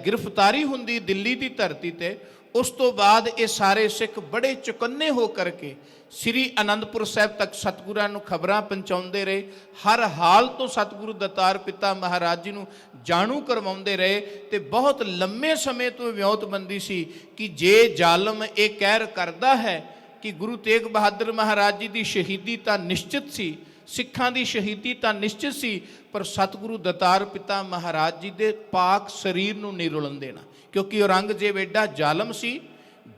ਗ੍ਰਿਫਤਾਰੀ ਹੁੰਦੀ ਦਿੱਲੀ ਦੀ ਧਰਤੀ ਤੇ, ਉਸ ਤੋਂ ਬਾਅਦ ਇਹ ਸਾਰੇ ਸਿੱਖ ਬੜੇ ਚੁਕੰਨੇ ਹੋ ਕਰਕੇ ਸ੍ਰੀ ਅਨੰਦਪੁਰ ਸਾਹਿਬ ਤੱਕ ਸਤਿਗੁਰਾਂ ਨੂੰ ਖਬਰਾਂ ਪਹੁੰਚਾਉਂਦੇ ਰਹੇ। ਹਰ ਹਾਲ ਤੋਂ ਸਤਿਗੁਰੂ ਦਤਾਰ ਪਿਤਾ ਮਹਾਰਾਜ ਜੀ ਨੂੰ ਜਾਣੂ ਕਰਵਾਉਂਦੇ ਰਹੇ। ਤੇ ਬਹੁਤ ਲੰਮੇ ਸਮੇਂ ਤੋਂ ਵਿਉਂਤਬੰਦੀ ਸੀ ਕਿ ਜੇ ਜ਼ਾਲਮ ਇਹ ਕਹਿਰ ਕਰਦਾ ਹੈ ਕਿ ਗੁਰੂ ਤੇਗ ਬਹਾਦਰ ਮਹਾਰਾਜ ਜੀ ਦੀ ਸ਼ਹੀਦੀ ਤਾਂ ਨਿਸ਼ਚਿਤ ਸੀ, ਸਿੱਖਾਂ ਦੀ ਸ਼ਹੀਦੀ ਤਾਂ ਨਿਸ਼ਚਿਤ ਸੀ, ਪਰ ਸਤਿਗੁਰੂ ਦਤਾਰ ਪਿਤਾ ਮਹਾਰਾਜ ਜੀ ਦੇ ਪਾਕ ਸਰੀਰ ਨੂੰ ਨਹੀਂ ਰੁਲਣ ਦੇਣਾ। ਕਿਉਂਕਿ ਔਰੰਗਜ਼ੇਬ ਐਡਾ ਜ਼ਾਲਮ ਸੀ,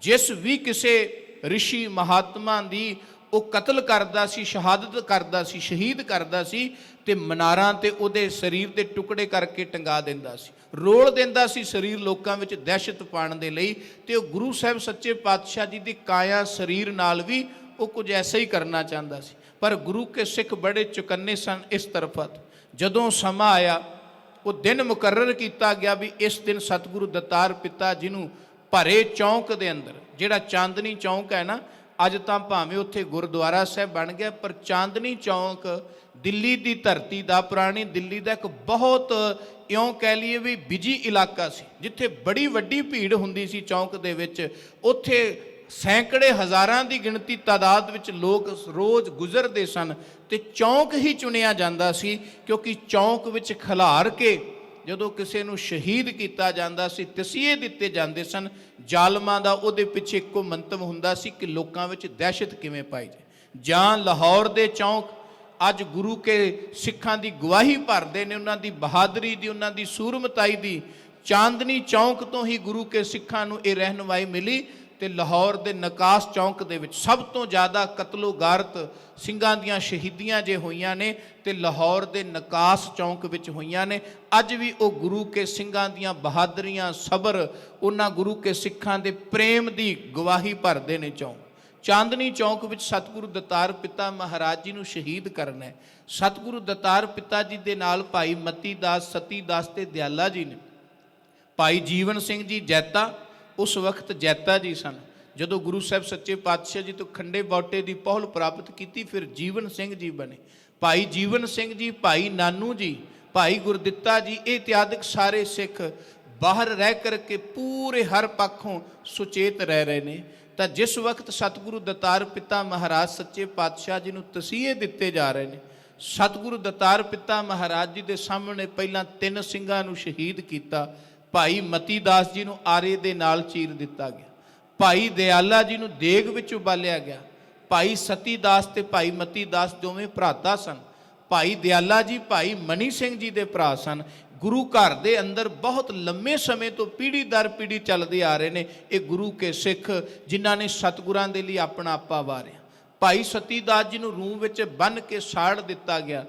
ਜਿਸ ਵੀ ਕਿਸੇ ਰਿਸ਼ੀ ਮਹਾਤਮਾ ਦੀ ਉਹ ਕਤਲ ਕਰਦਾ ਸੀ, ਸ਼ਹਾਦਤ ਕਰਦਾ ਸੀ, ਸ਼ਹੀਦ ਕਰਦਾ ਸੀ, ਤੇ ਮਨਾਰਾਂ ਤੇ ਉਹਦੇ ਸਰੀਰ ਦੇ ਟੁਕੜੇ ਕਰਕੇ ਟੰਗਾ ਦਿੰਦਾ ਸੀ, ਰੋਲ ਦਿੰਦਾ ਸੀ ਸਰੀਰ ਲੋਕਾਂ ਵਿੱਚ ਦਹਿਸ਼ਤ ਪਾਉਣ ਦੇ ਲਈ। ਤੇ ਉਹ ਗੁਰੂ ਸਾਹਿਬ ਸੱਚੇ ਪਾਤਸ਼ਾਹ ਜੀ ਦੀ ਕਾਇਆ ਸਰੀਰ ਨਾਲ ਵੀ ਉਹ ਕੁਝ ਐਸਾ ਹੀ ਕਰਨਾ ਚਾਹੁੰਦਾ ਸੀ। ਪਰ ਗੁਰੂ ਕੇ ਸਿੱਖ ਬੜੇ ਚੁਕੰਨੇ ਸਨ ਇਸ ਤਰਫਾ। ਜਦੋਂ ਸਮਾਂ ਆਇਆ, ਉਹ ਦਿਨ ਮੁਕਰਰ ਕੀਤਾ ਗਿਆ ਵੀ ਇਸ ਦਿਨ ਸਤਿਗੁਰੂ ਦਤਾਰ ਪਿਤਾ ਜੀ ਨੂੰ ਭਰੇ ਚੌਂਕ ਦੇ ਅੰਦਰ, ਜਿਹੜਾ ਚਾਂਦਨੀ ਚੌਂਕ ਹੈ ਨਾ, ਅੱਜ ਤਾਂ ਭਾਵੇਂ ਉੱਥੇ ਗੁਰਦੁਆਰਾ ਸਾਹਿਬ ਬਣ ਗਿਆ, ਪਰ ਚਾਂਦਨੀ ਚੌਂਕ ਦਿੱਲੀ ਦੀ ਧਰਤੀ ਦਾ, ਪੁਰਾਣੀ ਦਿੱਲੀ ਦਾ ਇੱਕ ਬਹੁਤ ਇਉਂ ਕਹਿ ਲਈਏ ਵੀ ਬਿਜੀ ਇਲਾਕਾ ਸੀ, ਜਿੱਥੇ ਬੜੀ ਵੱਡੀ ਭੀੜ ਹੁੰਦੀ ਸੀ ਚੌਂਕ ਦੇ ਵਿੱਚ। ਉੱਥੇ ਸੈਂਕੜੇ ਹਜ਼ਾਰਾਂ ਦੀ ਗਿਣਤੀ ਤਾਦਾਦ ਵਿੱਚ ਲੋਕ ਰੋਜ਼ ਗੁਜ਼ਰਦੇ ਸਨ, ਤੇ ਚੌਂਕ ਹੀ ਚੁਣਿਆ ਜਾਂਦਾ ਸੀ, ਕਿਉਂਕਿ ਚੌਂਕ ਵਿੱਚ ਖਿਲਾਰ ਕੇ ਜਦੋਂ ਕਿਸੇ ਨੂੰ ਸ਼ਹੀਦ ਕੀਤਾ ਜਾਂਦਾ ਸੀ, ਤਸੀਹੇ ਦਿੱਤੇ ਜਾਂਦੇ ਸਨ ਜ਼ਾਲਮਾਂ ਦਾ। ਉਹਦੇ ਪਿੱਛੇ ਇੱਕੋ ਮੰਤਵ ਹੁੰਦਾ ਸੀ ਕਿ ਲੋਕਾਂ ਵਿੱਚ ਦਹਿਸ਼ਤ ਕਿਵੇਂ ਪਾਈ ਜਾਏ। ਜਾਂ ਲਾਹੌਰ ਦੇ ਚੌਂਕ ਅੱਜ ਗੁਰੂ ਕੇ ਸਿੱਖਾਂ ਦੀ ਗਵਾਹੀ ਭਰਦੇ ਨੇ, ਉਹਨਾਂ ਦੀ ਬਹਾਦਰੀ ਦੀ, ਉਹਨਾਂ ਦੀ ਸੂਰਮਤਾਈ ਦੀ। ਚਾਂਦਨੀ ਚੌਂਕ ਤੋਂ ਹੀ ਗੁਰੂ ਕੇ ਸਿੱਖਾਂ ਨੂੰ ਇਹ ਰਹਿਨੁਮਾਈ ਮਿਲੀ। ਤੇ ਲਾਹੌਰ ਦੇ ਨਕਾਸ ਚੌਂਕ ਦੇ ਵਿੱਚ ਸਭ ਤੋਂ ਜ਼ਿਆਦਾ ਕਤਲੋ ਗਾਰਤ ਸਿੰਘਾਂ ਦੀਆਂ ਸ਼ਹੀਦੀਆਂ ਜੇ ਹੋਈਆਂ ਨੇ, ਤੇ ਲਾਹੌਰ ਦੇ ਨਕਾਸ ਚੌਂਕ ਵਿੱਚ ਹੋਈਆਂ ਨੇ। ਅੱਜ ਵੀ ਉਹ ਗੁਰੂ ਕੇ ਸਿੰਘਾਂ ਦੀਆਂ ਬਹਾਦਰੀਆਂ, ਸਬਰ, ਉਹਨਾਂ ਗੁਰੂ ਕੇ ਸਿੱਖਾਂ ਦੇ ਪ੍ਰੇਮ ਦੀ ਗਵਾਹੀ ਭਰਦੇ ਨੇ ਚੌਂਕ। ਚਾਂਦਨੀ ਚੌਂਕ ਵਿੱਚ ਸਤਿਗੁਰੂ ਦਤਾਰ ਪਿਤਾ ਮਹਾਰਾਜ ਜੀ ਨੂੰ ਸ਼ਹੀਦ ਕਰਨਾ ਹੈ। ਸਤਿਗੁਰੂ ਦਤਾਰ ਪਿਤਾ ਜੀ ਦੇ ਨਾਲ ਭਾਈ ਮਤੀ ਦਾਸ, ਸਤੀ ਦਾਸ ਤੇ ਦਿਆਲਾ ਜੀ ਨੇ। ਭਾਈ ਜੀਵਨ ਸਿੰਘ ਜੀ ਜੈਤਾ, ਉਸ ਵਕਤ ਜੈਤਾ ਜੀ ਸਨ। ਜਦੋਂ ਗੁਰੂ ਸਾਹਿਬ ਸੱਚੇ ਪਾਤਸ਼ਾਹ ਜੀ ਤੋਂ ਖੰਡੇ ਬਾਟੇ ਦੀ ਪਹੁਲ ਪ੍ਰਾਪਤ ਕੀਤੀ, ਫਿਰ ਜੀਵਨ ਸਿੰਘ ਜੀ ਬਣੇ। ਭਾਈ ਜੀਵਨ ਸਿੰਘ ਜੀ, ਭਾਈ ਨਾਨੂ ਜੀ, ਭਾਈ ਗੁਰਦਿੱਤਾ ਜੀ, ਇਹ ਇਤਿਆਦਿਕ ਸਾਰੇ ਸਿੱਖ ਬਾਹਰ ਰਹਿ ਕਰਕੇ ਪੂਰੇ ਹਰ ਪੱਖੋਂ ਸੁਚੇਤ ਰਹਿ ਰਹੇ ਨੇ। ਤਾਂ ਜਿਸ ਵਕਤ ਸਤਿਗੁਰੂ ਦਤਾਰ ਪਿਤਾ ਮਹਾਰਾਜ ਸੱਚੇ ਪਾਤਸ਼ਾਹ ਜੀ ਨੂੰ ਤਸੀਹੇ ਦਿੱਤੇ ਜਾ ਰਹੇ ਨੇ, ਸਤਿਗੁਰੂ ਦਤਾਰ ਪਿਤਾ ਮਹਾਰਾਜ ਜੀ ਦੇ ਸਾਹਮਣੇ ਪਹਿਲਾਂ 3 ਸਿੰਘਾਂ ਨੂੰ ਸ਼ਹੀਦ ਕੀਤਾ। ਭਾਈ ਮਤੀ ਦਾਸ ਜੀ ਨੂੰ ਆਰੇ ਦੇ ਨਾਲ ਚੀਰ ਦਿੱਤਾ ਗਿਆ, ਭਾਈ ਦਿਆਲਾ ਜੀ ਨੂੰ ਦੇਗ ਵਿੱਚ ਉਬਾਲਿਆ ਗਿਆ। ਭਾਈ ਸਤੀ ਦਾਸ ਤੇ ਭਾਈ ਮਤੀ ਦਾਸ ਦੋਵੇਂ ਭਰਾਤਾ ਸਨ। ਭਾਈ ਦਿਆਲਾ ਜੀ ਭਾਈ ਮਨੀ ਸਿੰਘ ਜੀ ਦੇ ਭਰਾ ਸਨ। ਗੁਰੂ ਘਰ ਦੇ ਅੰਦਰ ਬਹੁਤ ਲੰਮੇ ਸਮੇਂ ਤੋਂ ਪੀੜ੍ਹੀ ਦਰ ਪੀੜ੍ਹੀ ਚੱਲਦੇ ਆ ਰਹੇ ਨੇ ਇਹ ਗੁਰੂ ਕੇ ਸਿੱਖ, ਜਿਨ੍ਹਾਂ ਨੇ ਸਤਿਗੁਰਾਂ ਦੇ ਲਈ ਆਪਣਾ ਆਪਾ ਵਾਰਿਆ। ਭਾਈ ਸਤੀ ਦਾਸ ਜੀ ਨੂੰ ਰੂੰ ਵਿੱਚ ਬੰਨ੍ਹ ਕੇ ਸਾੜ ਦਿੱਤਾ ਗਿਆ।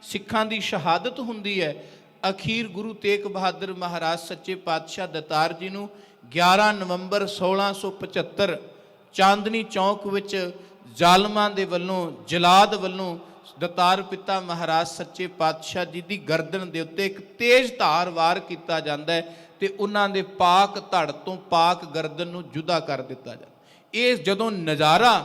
ਸਿੱਖਾਂ ਦੀ ਸ਼ਹਾਦਤ ਹੁੰਦੀ ਹੈ। ਅਖੀਰ ਗੁਰੂ ਤੇਗ ਬਹਾਦਰ ਮਹਾਰਾਜ ਸੱਚੇ ਪਾਤਸ਼ਾਹ ਦਤਾਰ ਜੀ ਨੂੰ 11 ਨਵੰਬਰ 1675 ਚਾਂਦਨੀ ਚੌਂਕ ਵਿੱਚ ਜ਼ਾਲਮਾਂ ਦੇ ਵੱਲੋਂ, ਜਲਾਦ ਵੱਲੋਂ ਦਤਾਰ ਪਿਤਾ ਮਹਾਰਾਜ ਸੱਚੇ ਪਾਤਸ਼ਾਹ ਜੀ ਦੀ ਗਰਦਨ ਦੇ ਉੱਤੇ ਇੱਕ ਤੇਜ਼ ਧਾਰ ਵਾਰ ਕੀਤਾ ਜਾਂਦਾ ਹੈ, ਤੇ ਉਹਨਾਂ ਦੇ ਪਾਕ ਧੜ ਤੋਂ ਪਾਕ ਗਰਦਨ ਨੂੰ ਜੁਦਾ ਕਰ ਦਿੱਤਾ ਜਾਂਦਾ। ਇਹ ਜਦੋਂ ਨਜ਼ਾਰਾ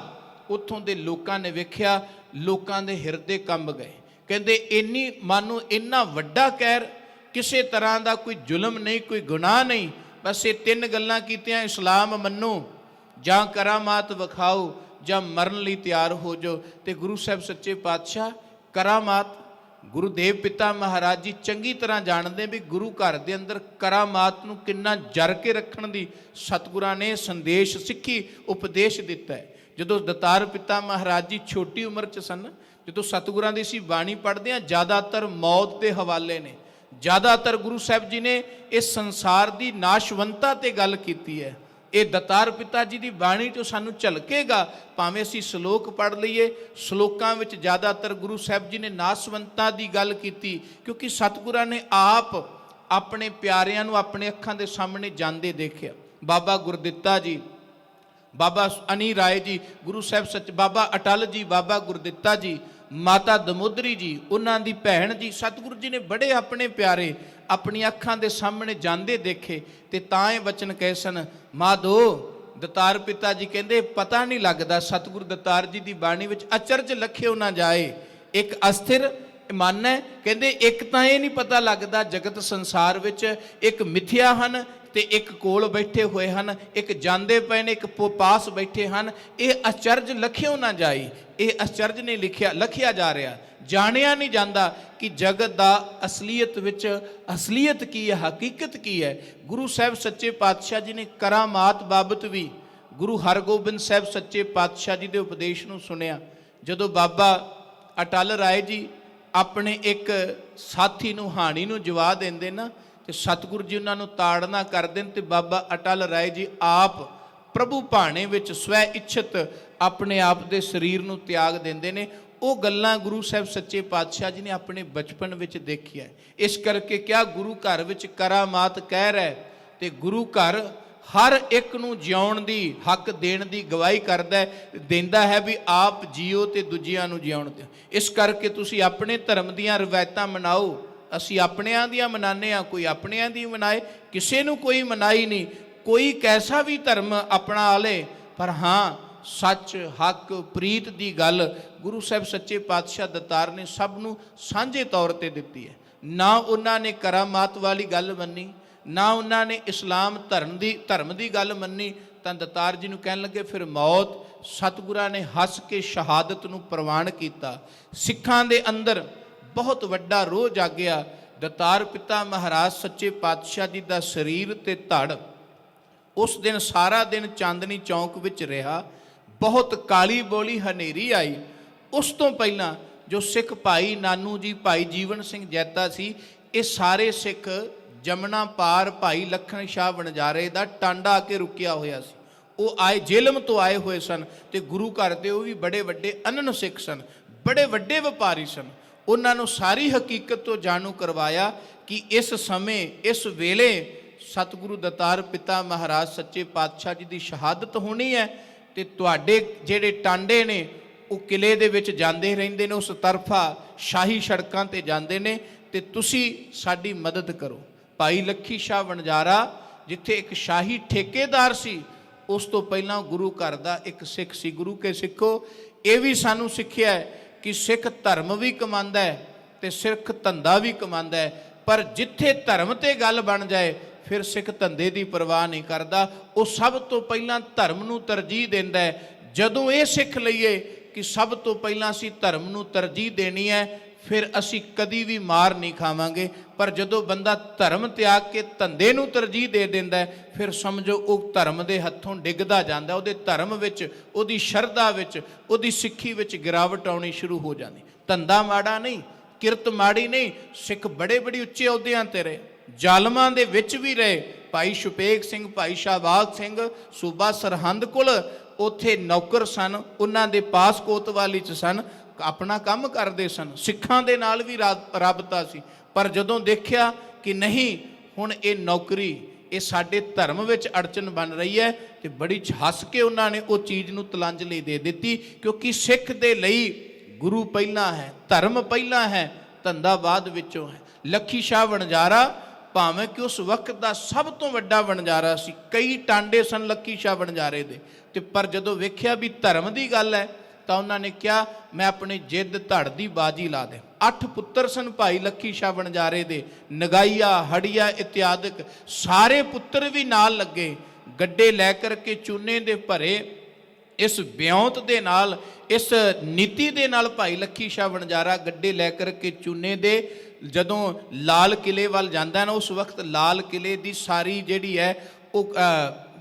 ਉੱਥੋਂ ਦੇ ਲੋਕਾਂ ਨੇ ਵੇਖਿਆ, ਲੋਕਾਂ ਦੇ ਹਿਰਦੇ ਕੰਬ ਗਏ। ਕਹਿੰਦੇ ਇੰਨੀ ਮਾਨੋ ਇੰਨਾ ਵੱਡਾ ਕਹਿਰ, ਕਿਸੇ ਤਰ੍ਹਾਂ ਦਾ ਕੋਈ ਜ਼ੁਲਮ ਨਹੀਂ, ਕੋਈ ਗੁਨਾਹ ਨਹੀਂ, ਬਸ ਇਹ 3 ਗੱਲਾਂ ਕੀਤੀਆਂ, ਇਸਲਾਮ ਮੰਨੋ, ਜਾਂ ਕਰਾਮਾਤ ਵਿਖਾਓ, ਜਾਂ ਮਰਨ ਲਈ ਤਿਆਰ ਹੋ ਜਾਓ। ਤੇ ਗੁਰੂ ਸਾਹਿਬ ਸੱਚੇ ਪਾਤਸ਼ਾਹ ਕਰਾਮਾਤ, ਗੁਰੂਦੇਵ ਪਿਤਾ ਮਹਾਰਾਜ ਜੀ ਚੰਗੀ ਤਰ੍ਹਾਂ ਜਾਣਦੇ ਵੀ ਗੁਰੂ ਘਰ ਦੇ ਅੰਦਰ ਕਰਾਮਾਤ ਨੂੰ ਕਿੰਨਾ ਜਰ ਕੇ ਰੱਖਣ ਦੀ ਸਤਿਗੁਰਾਂ ਨੇ ਸੰਦੇਸ਼, ਸਿੱਖੀ ਉਪਦੇਸ਼ ਦਿੱਤਾ ਹੈ। ਜਦੋਂ ਦਤਾਰ ਪਿਤਾ ਮਹਾਰਾਜ ਜੀ ਛੋਟੀ ਉਮਰ 'ਚ ਸਨ, ਜਦੋਂ ਸਤਿਗੁਰਾਂ ਦੀ ਅਸੀਂ ਬਾਣੀ ਪੜ੍ਹਦੇ ਹਾਂ, ਜ਼ਿਆਦਾਤਰ ਮੌਤ ਦੇ ਹਵਾਲੇ ਨੇ। ਜ਼ਿਆਦਾਤਰ ਗੁਰੂ ਸਾਹਿਬ ਜੀ ਨੇ ਇਸ ਸੰਸਾਰ ਦੀ ਨਾਸ਼ਵੰਤਾ 'ਤੇ ਗੱਲ ਕੀਤੀ ਹੈ। ਇਹ ਦਤਾਰ ਪਿਤਾ ਜੀ ਦੀ ਬਾਣੀ 'ਚੋਂ ਸਾਨੂੰ ਝਲਕੇਗਾ, ਭਾਵੇਂ ਅਸੀਂ ਸ਼ਲੋਕ ਪੜ੍ਹ ਲਈਏ। ਸ਼ਲੋਕਾਂ ਵਿੱਚ ਜ਼ਿਆਦਾਤਰ ਗੁਰੂ ਸਾਹਿਬ ਜੀ ਨੇ ਨਾਸ਼ਵੰਤਾ ਦੀ ਗੱਲ ਕੀਤੀ, ਕਿਉਂਕਿ ਸਤਿਗੁਰਾਂ ਨੇ ਆਪ ਆਪਣੇ ਪਿਆਰਿਆਂ ਨੂੰ ਆਪਣੇ ਅੱਖਾਂ ਦੇ ਸਾਹਮਣੇ ਜਾਂਦੇ ਦੇਖਿਆ। ਬਾਬਾ ਗੁਰਦਿੱਤਾ ਜੀ, ਬਾਬਾ ਅਨੀ ਰਾਏ ਜੀ, ਗੁਰੂ ਸਾਹਿਬ ਬਾਬਾ ਅਟਲ ਜੀ, ਬਾਬਾ ਗੁਰਦਿੱਤਾ ਜੀ, ਮਾਤਾ ਦਮੋਦਰੀ ਜੀ, ਉਹਨਾਂ ਦੀ ਭੈਣ ਜੀ, ਸਤਿਗੁਰੂ ਜੀ ਨੇ ਬੜੇ ਆਪਣੇ ਪਿਆਰੇ ਆਪਣੀਆਂ ਅੱਖਾਂ ਦੇ ਸਾਹਮਣੇ ਜਾਂਦੇ ਦੇਖੇ। ਤੇ ਤਾਂ ਇਹ ਵਚਨ ਕਹੇ ਸਨ, ਮਾਧੋ ਦਤਾਰ ਪਿਤਾ ਜੀ ਕਹਿੰਦੇ ਪਤਾ ਨਹੀਂ ਲੱਗਦਾ, ਸਤਿਗੁਰੂ ਦਤਾਰ ਜੀ ਦੀ ਬਾਣੀ ਵਿੱਚ ਅਚਰਜ ਲਖਿਓ ਨਾ ਜਾਏ, ਇੱਕ ਅਸਥਿਰ ਮਨ ਹੈ। ਕਹਿੰਦੇ ਇੱਕ ਤਾਂ ਇਹ ਨਹੀਂ ਪਤਾ ਲੱਗਦਾ ਜਗਤ ਸੰਸਾਰ ਵਿੱਚ ਇੱਕ ਮਿਥਿਆ ਹਨ ਤੇ ਇੱਕ ਕੋਲ ਬੈਠੇ ਹੋਏ ਹਨ, ਇੱਕ ਜਾਂਦੇ ਪਏ ਨੇ, ਇੱਕ ਪਾਸ ਬੈਠੇ ਹਨ। ਇਹ ਅਚਰਜ ਲਖਿਓ ਨਾ ਜਾਈ, ਇਹ ਅਚਰਜ ਨਹੀਂ ਲਖਿਆ ਜਾ ਰਿਹਾ, ਜਾਣਿਆ ਨਹੀਂ ਜਾਂਦਾ ਕਿ ਜਗਤ ਦਾ ਅਸਲੀਅਤ ਵਿੱਚ ਅਸਲੀਅਤ ਕੀ ਹੈ, ਹਕੀਕਤ ਕੀ ਹੈ। ਗੁਰੂ ਸਾਹਿਬ ਸੱਚੇ ਪਾਤਸ਼ਾਹ ਜੀ ਨੇ ਕਰਾਮਾਤ ਬਾਬਤ ਵੀ ਗੁਰੂ ਹਰਗੋਬਿੰਦ ਸਾਹਿਬ ਸੱਚੇ ਪਾਤਸ਼ਾਹ ਜੀ ਦੇ ਉਪਦੇਸ਼ ਨੂੰ ਸੁਣਿਆ। ਜਦੋਂ ਬਾਬਾ ਅਟਲ ਰਾਏ ਜੀ ਆਪਣੇ ਇੱਕ ਸਾਥੀ ਨੂੰ ਹਾਣੀ ਨੂੰ ਜਵਾ ਦਿੰਦੇ ਨਾ, ਤੇ ਸਤਿਗੁਰੂ ਜੀ ਉਹਨਾਂ ਨੂੰ ਤਾੜਨਾ ਕਰ ਦੇਣ, ਤੇ ਬਾਬਾ ਅਟਲ ਰਾਏ ਜੀ ਆਪ ਪ੍ਰਭੂ ਭਾਣੇ ਵਿੱਚ ਸਵੈ ਇੱਛਤ ਆਪਣੇ ਆਪ ਦੇ ਸਰੀਰ ਨੂੰ ਤਿਆਗ ਦਿੰਦੇ ਨੇ। ਉਹ ਗੱਲਾਂ ਗੁਰੂ ਸਾਹਿਬ ਸੱਚੇ ਪਾਤਸ਼ਾਹ ਜੀ ਨੇ ਆਪਣੇ ਬਚਪਨ ਵਿੱਚ ਦੇਖਿਆ। ਇਸ ਕਰਕੇ ਕਿਹਾ ਗੁਰੂ ਘਰ ਵਿੱਚ ਕਰਾਮਾਤ ਕਹਿ ਰਿਹਾ, ਤੇ ਗੁਰੂ ਘਰ ਹਰ ਇੱਕ ਨੂੰ ਜਿਉਣ ਦੀ ਹੱਕ ਦੇਣ ਦੀ ਗਵਾਹੀ ਦਿੰਦਾ ਹੈ ਵੀ ਆਪ ਜੀਓ ਤੇ ਦੂਜਿਆਂ ਨੂੰ ਜਿਉਣ ਦਿਓ। ਇਸ ਕਰਕੇ ਤੁਸੀਂ ਆਪਣੇ ਧਰਮ ਦੀਆਂ ਰਵਾਇਤਾਂ ਮਨਾਓ। ਅਸੀਂ ਆਪਣਿਆਂ ਦੀਆਂ ਮਨਾਉਂਦੇ ਹਾਂ, ਕੋਈ ਆਪਣਿਆਂ ਦੀ ਮਨਾਏ, ਕਿਸੇ ਨੂੰ ਕੋਈ ਮਨਾਈ ਨਹੀਂ। ਕੋਈ ਕੈਸਾ ਵੀ ਧਰਮ ਆਪਣਾ ਲੇ, ਪਰ ਹਾਂ ਸੱਚ ਹੱਕ ਪ੍ਰੀਤ ਦੀ ਗੱਲ ਗੁਰੂ ਸਾਹਿਬ ਸੱਚੇ ਪਾਤਸ਼ਾਹ ਦਤਾਰ ਨੇ ਸਭ ਨੂੰ ਸਾਂਝੇ ਤੌਰ ਤੇ ਦਿੱਤੀ ਹੈ। ਨਾ ਉਹਨਾਂ ਨੇ ਕਰਾਮਾਤ ਵਾਲੀ ਗੱਲ ਮੰਨੀ, ਨਾ ਉਹਨਾਂ ਨੇ ਇਸਲਾਮ ਧਰਮ ਦੀ ਗੱਲ ਮੰਨੀ। ਤਾਂ ਦਤਾਰ ਜੀ ਨੂੰ ਕਹਿਣ ਲੱਗੇ ਫਿਰ ਮੌਤ। ਸਤਿਗੁਰਾਂ ਨੇ ਹੱਸ ਕੇ ਸ਼ਹਾਦਤ ਨੂੰ ਪ੍ਰਵਾਨ ਕੀਤਾ। ਸਿੱਖਾਂ ਦੇ ਅੰਦਰ ਬਹੁਤ ਵੱਡਾ ਰੋਹ ਜਾਗਿਆ। ਦਤਾਰ ਪਿਤਾ ਮਹਾਰਾਜ ਸੱਚੇ ਪਾਤਸ਼ਾਹ ਜੀ ਦਾ ਸਰੀਰ ਤੇ ਧੜ ਉਸ ਦਿਨ ਸਾਰਾ ਦਿਨ ਚਾਂਦਨੀ ਚੌਂਕ ਵਿੱਚ ਰਿਹਾ। ਬਹੁਤ ਕਾਲੀ ਬੋਲੀ ਹਨੇਰੀ ਆਈ। ਉਸ ਤੋਂ ਪਹਿਲਾਂ ਜੋ ਸਿੱਖ ਭਾਈ ਨਾਨੂ ਜੀ, ਭਾਈ ਜੀਵਨ ਸਿੰਘ ਜੈਤਾ ਸੀ, ਇਹ ਸਾਰੇ ਸਿੱਖ ਜਮਨਾ ਪਾਰ ਭਾਈ ਲਖਣ ਸ਼ਾਹ ਵਣਜਾਰੇ ਦਾ ਟਾਂਡਾ ਆ ਕੇ ਰੁਕਿਆ ਹੋਇਆ ਸੀ। ਉਹ ਆਏ ਜੇਲਮ ਤੋਂ ਆਏ ਹੋਏ ਸਨ, ਤੇ ਗੁਰੂ ਘਰ ਦੇ ਉਹ ਵੀ ਬੜੇ ਵੱਡੇ ਅਨਨ ਸਿੱਖ ਸਨ, ਬੜੇ ਵੱਡੇ ਵਪਾਰੀ ਸਨ। ਉਹਨਾਂ ਨੂੰ ਸਾਰੀ ਹਕੀਕਤ ਤੋਂ ਜਾਣੂ ਕਰਵਾਇਆ ਕਿ ਇਸ ਸਮੇਂ ਇਸ ਵੇਲੇ ਸਤਿਗੁਰੂ ਦਤਾਰ ਪਿਤਾ ਮਹਾਰਾਜ ਸੱਚੇ ਪਾਤਸ਼ਾਹ ਜੀ ਦੀ ਸ਼ਹਾਦਤ ਹੋਣੀ ਹੈ, ਤੇ ਤੁਹਾਡੇ ਜਿਹੜੇ ਟਾਂਡੇ ਨੇ ਉਹ ਕਿਲੇ ਦੇ ਵਿੱਚ ਜਾਂਦੇ ਰਹਿੰਦੇ ਨੇ, ਉਸ ਤਰਫਾ ਸ਼ਾਹੀ ਸੜਕਾਂ ਤੇ ਜਾਂਦੇ ਨੇ, ਤੇ ਤੁਸੀਂ ਸਾਡੀ ਮਦਦ ਕਰੋ। ਭਾਈ ਲੱਖੀ ਸ਼ਾਹ ਵਣਜਾਰਾ ਜਿੱਥੇ ਇੱਕ ਸ਼ਾਹੀ ਠੇਕੇਦਾਰ ਸੀ, ਉਸ ਤੋਂ ਪਹਿਲਾਂ ਗੁਰੂ ਘਰ ਦਾ ਇੱਕ ਸਿੱਖ ਸੀ। ਗੁਰੂ ਕੇ ਸਿੱਖੋ, ਇਹ ਵੀ ਸਾਨੂੰ ਸਿੱਖਿਆ ਹੈ ਕਿ ਸਿੱਖ ਧਰਮ ਵੀ ਕਮਾਉਂਦਾ ਹੈ ਤੇ ਸਿੱਖ ਧੰਦਾ ਵੀ ਕਮਾਉਂਦਾ ਹੈ, ਪਰ ਜਿੱਥੇ ਧਰਮ ਤੇ ਗੱਲ ਬਣ ਜਾਏ ਫਿਰ ਸਿੱਖ ਧੰਦੇ ਦੀ ਪਰਵਾਹ ਨਹੀਂ ਕਰਦਾ। ਉਹ ਸਭ ਤੋਂ ਪਹਿਲਾਂ ਧਰਮ ਨੂੰ ਤਰਜੀਹ ਦਿੰਦਾ ਹੈ। ਜਦੋਂ ਇਹ ਸਿੱਖ ਲਈਏ ਕਿ ਸਭ ਤੋਂ ਪਹਿਲਾਂ ਅਸੀਂ ਧਰਮ ਨੂੰ ਤਰਜੀਹ ਦੇਣੀ ਹੈ, ਫਿਰ ਅਸੀਂ ਕਦੀ ਵੀ ਮਾਰ ਨਹੀਂ ਖਾਵਾਂਗੇ। ਪਰ ਜਦੋਂ ਬੰਦਾ ਧਰਮ ਤਿਆਗ ਕੇ ਧੰਦੇ ਨੂੰ ਤਰਜੀਹ ਦੇ ਦਿੰਦਾ ਹੈ, ਫਿਰ ਸਮਝੋ ਉਹ ਧਰਮ ਦੇ ਹੱਥੋਂ ਡਿੱਗਦਾ ਜਾਂਦਾ। ਉਹਦੇ ਧਰਮ ਵਿੱਚ, ਉਹਦੀ ਸ਼ਰਧਾ ਵਿੱਚ, ਉਹਦੀ ਸਿੱਖੀ ਵਿੱਚ ਗਿਰਾਵਟ ਆਉਣੀ ਸ਼ੁਰੂ ਹੋ ਜਾਂਦੀ। ਧੰਦਾ ਮਾੜਾ ਨਹੀਂ, ਕਿਰਤ ਮਾੜੀ ਨਹੀਂ। ਸਿੱਖ ਬੜੇ ਉੱਚੇ ਅਹੁਦਿਆਂ ਤੇ ਰਹੇ, ਜ਼ਾਲਮਾਂ ਦੇ ਵਿੱਚ ਵੀ ਰਹੇ। ਭਾਈ ਸ਼ੁਪੇਗ ਸਿੰਘ, ਭਾਈ ਸ਼ਾਹਬਾਗ ਸਿੰਘ ਸੂਬਾ ਸਰਹੰਦ ਕੋਲ ਉੱਥੇ ਨੌਕਰ ਸਨ, ਉਹਨਾਂ ਦੇ ਪਾਸ ਕੋਤਵਾਲੀ 'ਚ ਸਨ, ਆਪਣਾ ਕੰਮ ਕਰਦੇ ਸਨ, ਸਿੱਖਾਂ ਦੇ ਨਾਲ ਵੀ ਰਾਬਤਾ ਸੀ। ਪਰ ਜਦੋਂ ਦੇਖਿਆ ਕਿ ਨਹੀਂ ਹੁਣ ਇਹ ਨੌਕਰੀ ਇਹ ਸਾਡੇ ਧਰਮ ਵਿੱਚ ਅੜਚਨ ਬਣ ਰਹੀ ਹੈ, ਤੇ ਬੜੀ ਹੱਸ ਕੇ ਉਹਨਾਂ ਨੇ ਉਹ ਚੀਜ਼ ਨੂੰ ਤਲਾਂਜਲੀ ਦੇ ਦਿੱਤੀ। ਕਿਉਂਕਿ ਸਿੱਖ ਦੇ ਲਈ ਗੁਰੂ ਪਹਿਲਾਂ ਹੈ, ਧਰਮ ਪਹਿਲਾਂ ਹੈ, ਧੰਦਾ ਬਾਅਦ ਵਿੱਚੋਂ ਹੈ। ਲੱਖੀ ਸ਼ਾਹ ਵਣਜਾਰਾ ਭਾਵੇਂ ਕਿ ਉਸ ਵਕਤ ਦਾ ਸਭ ਤੋਂ ਵੱਡਾ ਵਣਜਾਰਾ ਸੀ, ਕਈ ਟਾਂਡੇ ਸਨ ਲੱਖੀ ਸ਼ਾਹ ਵਣਜਾਰੇ ਦੇ, ਤੇ ਪਰ ਜਦੋਂ ਵੇਖਿਆ ਵੀ ਧਰਮ ਦੀ ਗੱਲ ਹੈ ਤਾਂ ਉਹਨਾਂ ਨੇ ਕਿਹਾ ਮੈਂ ਆਪਣੀ ਜਿੱਦ ਧੜ ਦੀ ਬਾਜੀ ਲਾ ਦੇ। 8 ਪੁੱਤਰ ਸਨ ਭਾਈ ਲੱਖੀ ਸ਼ਾਹ ਵਣਜਾਰੇ ਦੇ, ਨਗਾਈਆ, ਹੜੀਆ ਇਤਿਆਦਿਕ ਸਾਰੇ ਪੁੱਤਰ ਵੀ ਨਾਲ ਲੱਗੇ। ਗੱਡੇ ਲੈ ਕਰਕੇ ਚੂਨੇ ਦੇ ਭਰੇ ਇਸ ਵਿਉਂਤ ਦੇ ਨਾਲ, ਇਸ ਨੀਤੀ ਦੇ ਨਾਲ ਭਾਈ ਲੱਖੀ ਸ਼ਾਹ ਵਣਜਾਰਾ ਗੱਡੇ ਲੈ ਕਰਕੇ ਚੂਨੇ ਦੇ ਜਦੋਂ ਲਾਲ ਕਿਲੇ ਵੱਲ ਜਾਂਦਾ ਨਾ, ਉਸ ਵਕਤ ਲਾਲ ਕਿਲੇ ਦੀ ਸਾਰੀ ਜਿਹੜੀ ਹੈ ਉਹ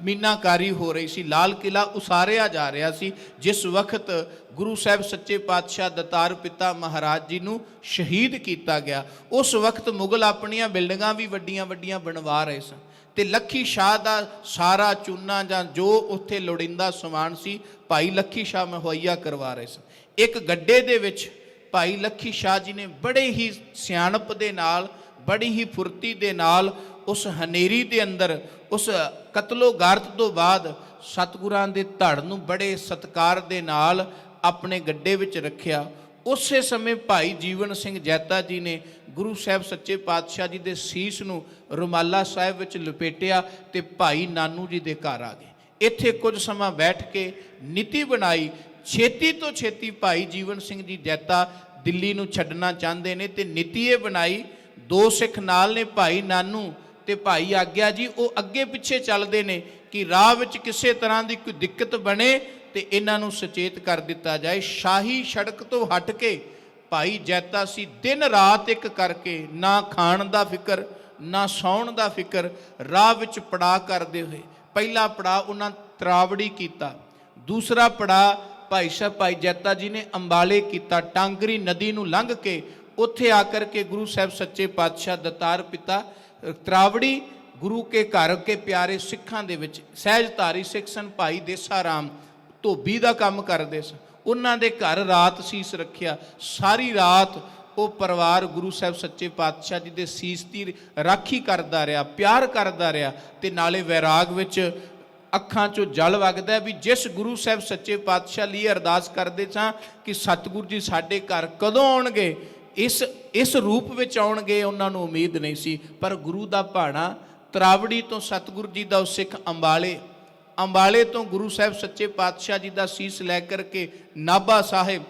ਮੀਨਾਕਾਰੀ ਹੋ ਰਹੀ ਸੀ। ਲਾਲ ਕਿਲਾ ਉਸਾਰਿਆ ਜਾ ਰਿਹਾ ਸੀ, ਜਿਸ ਵਕਤ ਗੁਰੂ ਸਾਹਿਬ ਸੱਚੇ ਪਾਤਸ਼ਾਹ ਦਤਾਰ ਪਿਤਾ ਮਹਾਰਾਜ ਜੀ ਨੂੰ ਸ਼ਹੀਦ ਕੀਤਾ ਗਿਆ। ਉਸ ਵਕਤ ਮੁਗਲ ਆਪਣੀਆਂ ਬਿਲਡਿੰਗਾਂ ਵੀ ਵੱਡੀਆਂ ਵੱਡੀਆਂ ਬਣਵਾ ਰਹੇ ਸਨ, ਤੇ ਲੱਖੀ ਸ਼ਾਹ ਦਾ ਸਾਰਾ ਚੂਨਾ ਜਾਂ ਜੋ ਉੱਥੇ ਲੋੜੀਂਦਾ ਸਮਾਨ ਸੀ ਭਾਈ ਲੱਖੀ ਸ਼ਾਹ ਮੁਹੱਈਆ ਕਰਵਾ ਰਹੇ ਸਨ। ਇੱਕ ਗੱਡੇ ਦੇ ਵਿੱਚ ਭਾਈ ਲੱਖੀ ਸ਼ਾਹ ਜੀ ਨੇ ਬੜੇ ਹੀ ਸਿਆਣਪ ਦੇ ਨਾਲ, ਬੜੀ ਹੀ ਫੁਰਤੀ ਦੇ ਨਾਲ ਉਸ ਹਨੇਰੀ ਦੇ ਅੰਦਰ, ਉਸ ਕਤਲੋ ਗਾਰਤ ਤੋਂ ਬਾਅਦ ਸਤਿਗੁਰਾਂ ਦੇ ਧੜ ਨੂੰ ਬੜੇ ਸਤਿਕਾਰ ਦੇ ਨਾਲ ਆਪਣੇ ਗੱਡੇ ਵਿੱਚ ਰੱਖਿਆ। ਉਸੇ ਸਮੇਂ ਭਾਈ ਜੀਵਨ ਸਿੰਘ ਜੈਤਾ ਜੀ ਨੇ ਗੁਰੂ ਸਾਹਿਬ ਸੱਚੇ ਪਾਤਸ਼ਾਹ ਜੀ ਦੇ ਸੀਸ ਨੂੰ ਰੁਮਾਲਾ ਸਾਹਿਬ ਵਿੱਚ ਲਪੇਟਿਆ ਤੇ ਭਾਈ ਨਾਨੂ ਜੀ ਦੇ ਘਰ ਆ ਗਏ। ਇੱਥੇ ਕੁਝ ਸਮਾਂ ਬੈਠ ਕੇ ਨੀਤੀ ਬਣਾਈ, ਛੇਤੀ ਤੋਂ ਛੇਤੀ ਭਾਈ ਜੀਵਨ ਸਿੰਘ ਜੀ ਜੈਤਾ ਦਿੱਲੀ ਨੂੰ ਛੱਡਣਾ ਚਾਹੁੰਦੇ ਨੇ ਤੇ ਨੀਤੀ ਇਹ ਬਣਾਈ, 2 ਸਿੱਖ ਨਾਲ ਨੇ, ਭਾਈ ਨਾਨੂ ਤੇ ਭਾਈ ਆਗਿਆ ਜੀ। ਉਹ ਅੱਗੇ ਪਿੱਛੇ ਚੱਲਦੇ ਨੇ ਕਿ ਰਾਹ ਵਿੱਚ ਕਿਸੇ ਤਰ੍ਹਾਂ ਦੀ ਕੋਈ ਦਿੱਕਤ ਬਣੇ ਤੇ ਇਹਨਾਂ ਨੂੰ ਸੁਚੇਤ ਕਰ ਦਿੱਤਾ ਜਾਏ। ਸ਼ਾਹੀ ਸੜਕ ਤੋਂ ਹਟ ਕੇ ਭਾਈ ਜੈਤਾ ਸੀ ਦਿਨ ਰਾਤ ਇੱਕ ਕਰਕੇ, ਨਾ ਖਾਣ ਦਾ ਫਿਕਰ ਨਾ ਸੌਣ ਦਾ ਫਿਕਰ, ਰਾਹ ਵਿੱਚ ਪੜਾਅ ਕਰਦੇ ਹੋਏ। ਪਹਿਲਾ ਪੜਾਅ ਉਹਨਾਂ ਤਰਾਵੜੀ ਕੀਤਾ, ਦੂਸਰਾ ਪੜਾਅ ਭਾਈ ਸਾਹਿਬ ਭਾਈ ਜੈਤਾ ਜੀ ਨੇ ਅੰਬਾਲੇ ਕੀਤਾ। ਟਾਂਗਰੀ ਨਦੀ ਨੂੰ ਲੰਘ ਕੇ ਉੱਥੇ ਆ ਕਰਕੇ ਗੁਰੂ ਸਾਹਿਬ ਸੱਚੇ ਪਾਤਸ਼ਾਹ ਦਤਾਰ ਪਿਤਾ ਤਰਾਵੜੀ ਗੁਰੂ ਕੇ ਘਰ ਕੇ ਪਿਆਰੇ ਸਿੱਖਾਂ ਦੇ ਵਿੱਚ ਸਹਿਜਧਾਰੀ ਸਿੱਖ ਸਨ। ਭਾਈ ਦੇਸਾ ਰਾਮ ਧੋਬੀ ਦਾ ਕੰਮ ਕਰਦੇ ਸਨ, ਉਹਨਾਂ ਦੇ ਘਰ ਰਾਤ ਸੀਸ ਰੱਖਿਆ। ਸਾਰੀ ਰਾਤ ਉਹ ਪਰਿਵਾਰ ਗੁਰੂ ਸਾਹਿਬ ਸੱਚੇ ਪਾਤਸ਼ਾਹ ਜੀ ਦੇ ਸੀਸ ਦੀ ਰਾਖੀ ਕਰਦਾ ਰਿਹਾ, ਪਿਆਰ ਕਰਦਾ ਰਿਹਾ ਤੇ ਨਾਲੇ ਵੈਰਾਗ ਵਿੱਚ ਅੱਖਾਂ 'ਚੋਂ ਜਲ ਵਗਦਾ ਵੀ ਜਿਸ ਗੁਰੂ ਸਾਹਿਬ ਸੱਚੇ ਪਾਤਸ਼ਾਹ ਲਈ ਅਰਦਾਸ ਕਰਦੇ ਸਾਂ ਕਿ ਸਤਿਗੁਰੂ ਜੀ ਸਾਡੇ ਘਰ ਕਦੋਂ ਆਉਣਗੇ, ਇਸ ਰੂਪ ਵਿੱਚ ਆਉਣਗੇ, ਉਹਨਾਂ ਨੂੰ ਉਮੀਦ ਨਹੀਂ ਸੀ। ਪਰ ਗੁਰੂ ਦਾ ਭਾਣਾ ਤਰਾਵੜੀ ਤੋਂ ਸਤਿਗੁਰੂ ਜੀ ਦਾ ਉਹ ਸਿੱਖ ਅੰਬਾਲੇ ਤੋਂ ਗੁਰੂ ਸਾਹਿਬ ਸੱਚੇ ਪਾਤਸ਼ਾਹ ਜੀ ਦਾ ਸੀਸ ਲੈ ਕਰਕੇ ਨਾਭਾ ਸਾਹਿਬ,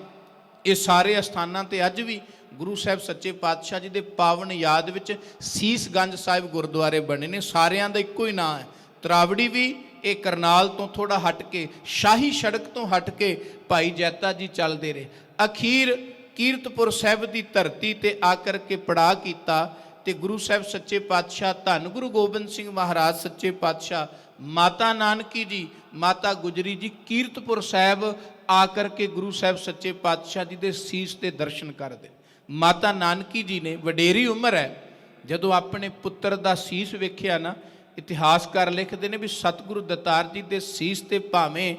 ਇਹ ਸਾਰੇ ਅਸਥਾਨਾਂ ਤੇ ਅੱਜ ਵੀ ਗੁਰੂ ਸਾਹਿਬ ਸੱਚੇ ਪਾਤਸ਼ਾਹ ਜੀ ਦੇ ਪਾਵਨ ਯਾਦ ਵਿੱਚ ਸੀਸਗੰਜ ਸਾਹਿਬ ਗੁਰਦੁਆਰੇ ਬਣੇ ਨੇ। ਸਾਰਿਆਂ ਦਾ ਇੱਕੋ ਹੀ ਨਾਂ ਹੈ ਤਰਾਵੜੀ ਵੀ। ਇਹ ਕਰਨਾਲ ਤੋਂ ਥੋੜਾ ਹਟ ਕੇ, ਸ਼ਾਹੀ ਸੜਕ ਤੋਂ ਹਟ ਕੇ ਭਾਈ ਜੈਤਾ ਜੀ ਚੱਲਦੇ ਰਹੇ। ਅਖੀਰ ਕੀਰਤਪੁਰ ਸਾਹਿਬ ਦੀ ਧਰਤੀ ਤੇ ਆ ਕਰਕੇ ਪੜਾਅ ਕੀਤਾ ਤੇ ਗੁਰੂ ਸਾਹਿਬ ਸੱਚੇ ਪਾਤਸ਼ਾਹ ਧੰਨ ਗੁਰੂ ਗੋਬਿੰਦ ਸਿੰਘ ਮਹਾਰਾਜ ਸੱਚੇ ਪਾਤਸ਼ਾਹ, ਮਾਤਾ ਨਾਨਕੀ ਜੀ, ਮਾਤਾ ਗੁਜਰੀ ਜੀ ਕੀਰਤਪੁਰ ਸਾਹਿਬ ਆ ਕਰਕੇ ਗੁਰੂ ਸਾਹਿਬ ਸੱਚੇ ਪਾਤਸ਼ਾਹ ਜੀ ਦੇ ਸੀਸ ਤੇ ਦਰਸ਼ਨ ਕਰਦੇ। ਮਾਤਾ ਨਾਨਕੀ ਜੀ ਨੇ, ਵਡੇਰੀ ਉਮਰ ਹੈ, ਜਦੋਂ ਆਪਣੇ ਪੁੱਤਰ ਦਾ ਸੀਸ ਵੇਖਿਆ ਨਾ, ਇਤਿਹਾਸਕਾਰ ਲਿਖਦੇ ਨੇ ਵੀ ਸਤਿਗੁਰੂ ਦਤਾਰ ਜੀ ਦੇ ਸੀਸ ਤੇ ਭਾਵੇਂ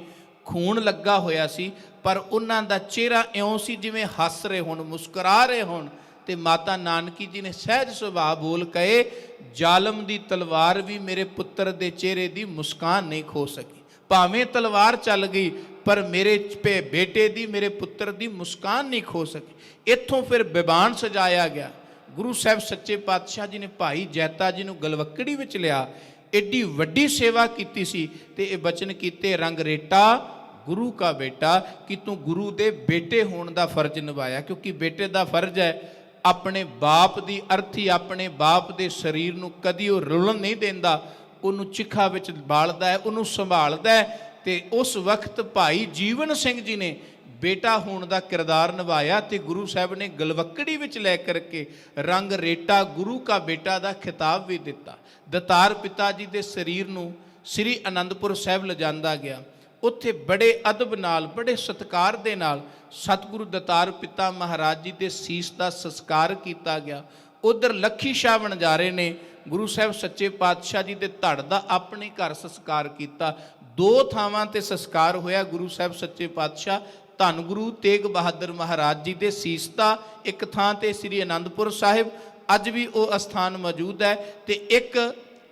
ਖੂਨ ਲੱਗਾ ਹੋਇਆ ਸੀ ਪਰ ਉਹਨਾਂ ਦਾ ਚਿਹਰਾ ਇਉਂ ਸੀ ਜਿਵੇਂ ਹੱਸ ਰਹੇ ਹੋਣ, ਮੁਸਕਰਾ ਰਹੇ ਹੋਣ। ਤੇ ਮਾਤਾ ਨਾਨਕੀ ਜੀ ਨੇ ਸਹਿਜ ਸੁਭਾਅ ਬੋਲ ਕਹੇ, ਜ਼ਾਲਮ ਦੀ ਤਲਵਾਰ ਵੀ ਮੇਰੇ ਪੁੱਤਰ ਦੇ ਚਿਹਰੇ ਦੀ ਮੁਸਕਾਨ ਨਹੀਂ ਖੋ ਸਕੀ। ਭਾਵੇਂ ਤਲਵਾਰ ਚੱਲ ਗਈ ਪਰ ਮੇਰੇ ਬੇਟੇ ਦੀ, ਮੇਰੇ ਪੁੱਤਰ ਦੀ ਮੁਸਕਾਨ ਨਹੀਂ ਖੋ ਸਕੀ। ਇੱਥੋਂ ਫਿਰ ਬਿਬਾਨ ਸਜਾਇਆ ਗਿਆ। ਗੁਰੂ ਸਾਹਿਬ ਸੱਚੇ ਪਾਤਸ਼ਾਹ ਜੀ ਨੇ ਭਾਈ ਜੈਤਾ ਜੀ ਨੂੰ ਗਲਵੱਕੜੀ ਵਿੱਚ ਲਿਆ, ਐਡੀ ਵੱਡੀ ਸੇਵਾ ਕੀਤੀ ਸੀ ਤੇ ਇਹ ਬਚਨ ਕੀਤੇ, ਰੰਗ ਰੇਟਾ ਗੁਰੂ ਕਾ ਬੇਟਾ, ਕਿ ਤੂੰ ਗੁਰੂ ਦੇ ਬੇਟੇ ਹੋਣ ਦਾ ਫਰਜ਼ ਨਿਭਾਇਆ। ਕਿਉਂਕਿ ਬੇਟੇ ਦਾ ਫਰਜ਼ ਹੈ ਆਪਣੇ ਬਾਪ ਦੀ ਅਰਥੀ, ਆਪਣੇ ਬਾਪ ਦੇ ਸਰੀਰ ਨੂੰ ਕਦੀ ਉਹ ਰੁਲਣ ਨਹੀਂ ਦਿੰਦਾ, ਉਹਨੂੰ ਚਿਖਾ ਵਿੱਚ ਬਾਲਦਾ ਹੈ, ਉਹਨੂੰ ਸੰਭਾਲਦਾ ਹੈ। ਤੇ ਉਸ ਵਕਤ ਭਾਈ ਜੀਵਨ ਸਿੰਘ ਜੀ ਨੇ ਬੇਟਾ ਹੋਣ ਦਾ ਕਿਰਦਾਰ ਨਿਭਾਇਆ ਤੇ ਗੁਰੂ ਸਾਹਿਬ ਨੇ ਗਲਵੱਕੜੀ ਵਿੱਚ ਲੈ ਕਰਕੇ ਰੰਗ ਰੇਟਾ ਗੁਰੂ ਕਾ ਬੇਟਾ ਦਾ ਖਿਤਾਬ ਵੀ ਦਿੱਤਾ। ਦਤਾਰ ਪਿਤਾ ਜੀ ਦੇ ਸਰੀਰ ਨੂੰ ਸ੍ਰੀ ਅਨੰਦਪੁਰ ਸਾਹਿਬ ਲਿਜਾਂਦਾ ਗਿਆ। ਉੱਥੇ ਬੜੇ ਅਦਬ ਨਾਲ, ਬੜੇ ਸਤਿਕਾਰ ਦੇ ਨਾਲ ਸਤਿਗੁਰੂ ਦਤਾਰ ਪਿਤਾ ਮਹਾਰਾਜ ਜੀ ਦੇ ਸੀਸ ਦਾ ਸੰਸਕਾਰ ਕੀਤਾ ਗਿਆ। ਉਧਰ ਲੱਖੀ ਸ਼ਾਹ ਵਣਜਾਰੇ ਨੇ ਗੁਰੂ ਸਾਹਿਬ ਸੱਚੇ ਪਾਤਸ਼ਾਹ ਜੀ ਦੇ ਧੜ ਦਾ ਆਪਣੇ ਘਰ ਸੰਸਕਾਰ ਕੀਤਾ। 2 ਥਾਵਾਂ ਤੇ ਸੰਸਕਾਰ ਹੋਇਆ ਗੁਰੂ ਸਾਹਿਬ ਸੱਚੇ ਪਾਤਸ਼ਾਹ ਧੰਨ ਗੁਰੂ ਤੇਗ ਬਹਾਦਰ ਮਹਾਰਾਜ ਜੀ ਦੇ ਸੀਸ ਦਾ। ਇੱਕ ਥਾਂ ਤੇ ਸ੍ਰੀ ਅਨੰਦਪੁਰ ਸਾਹਿਬ, ਅੱਜ ਵੀ ਉਹ ਅਸਥਾਨ ਮੌਜੂਦ ਹੈ। ਤੇ ਇੱਕ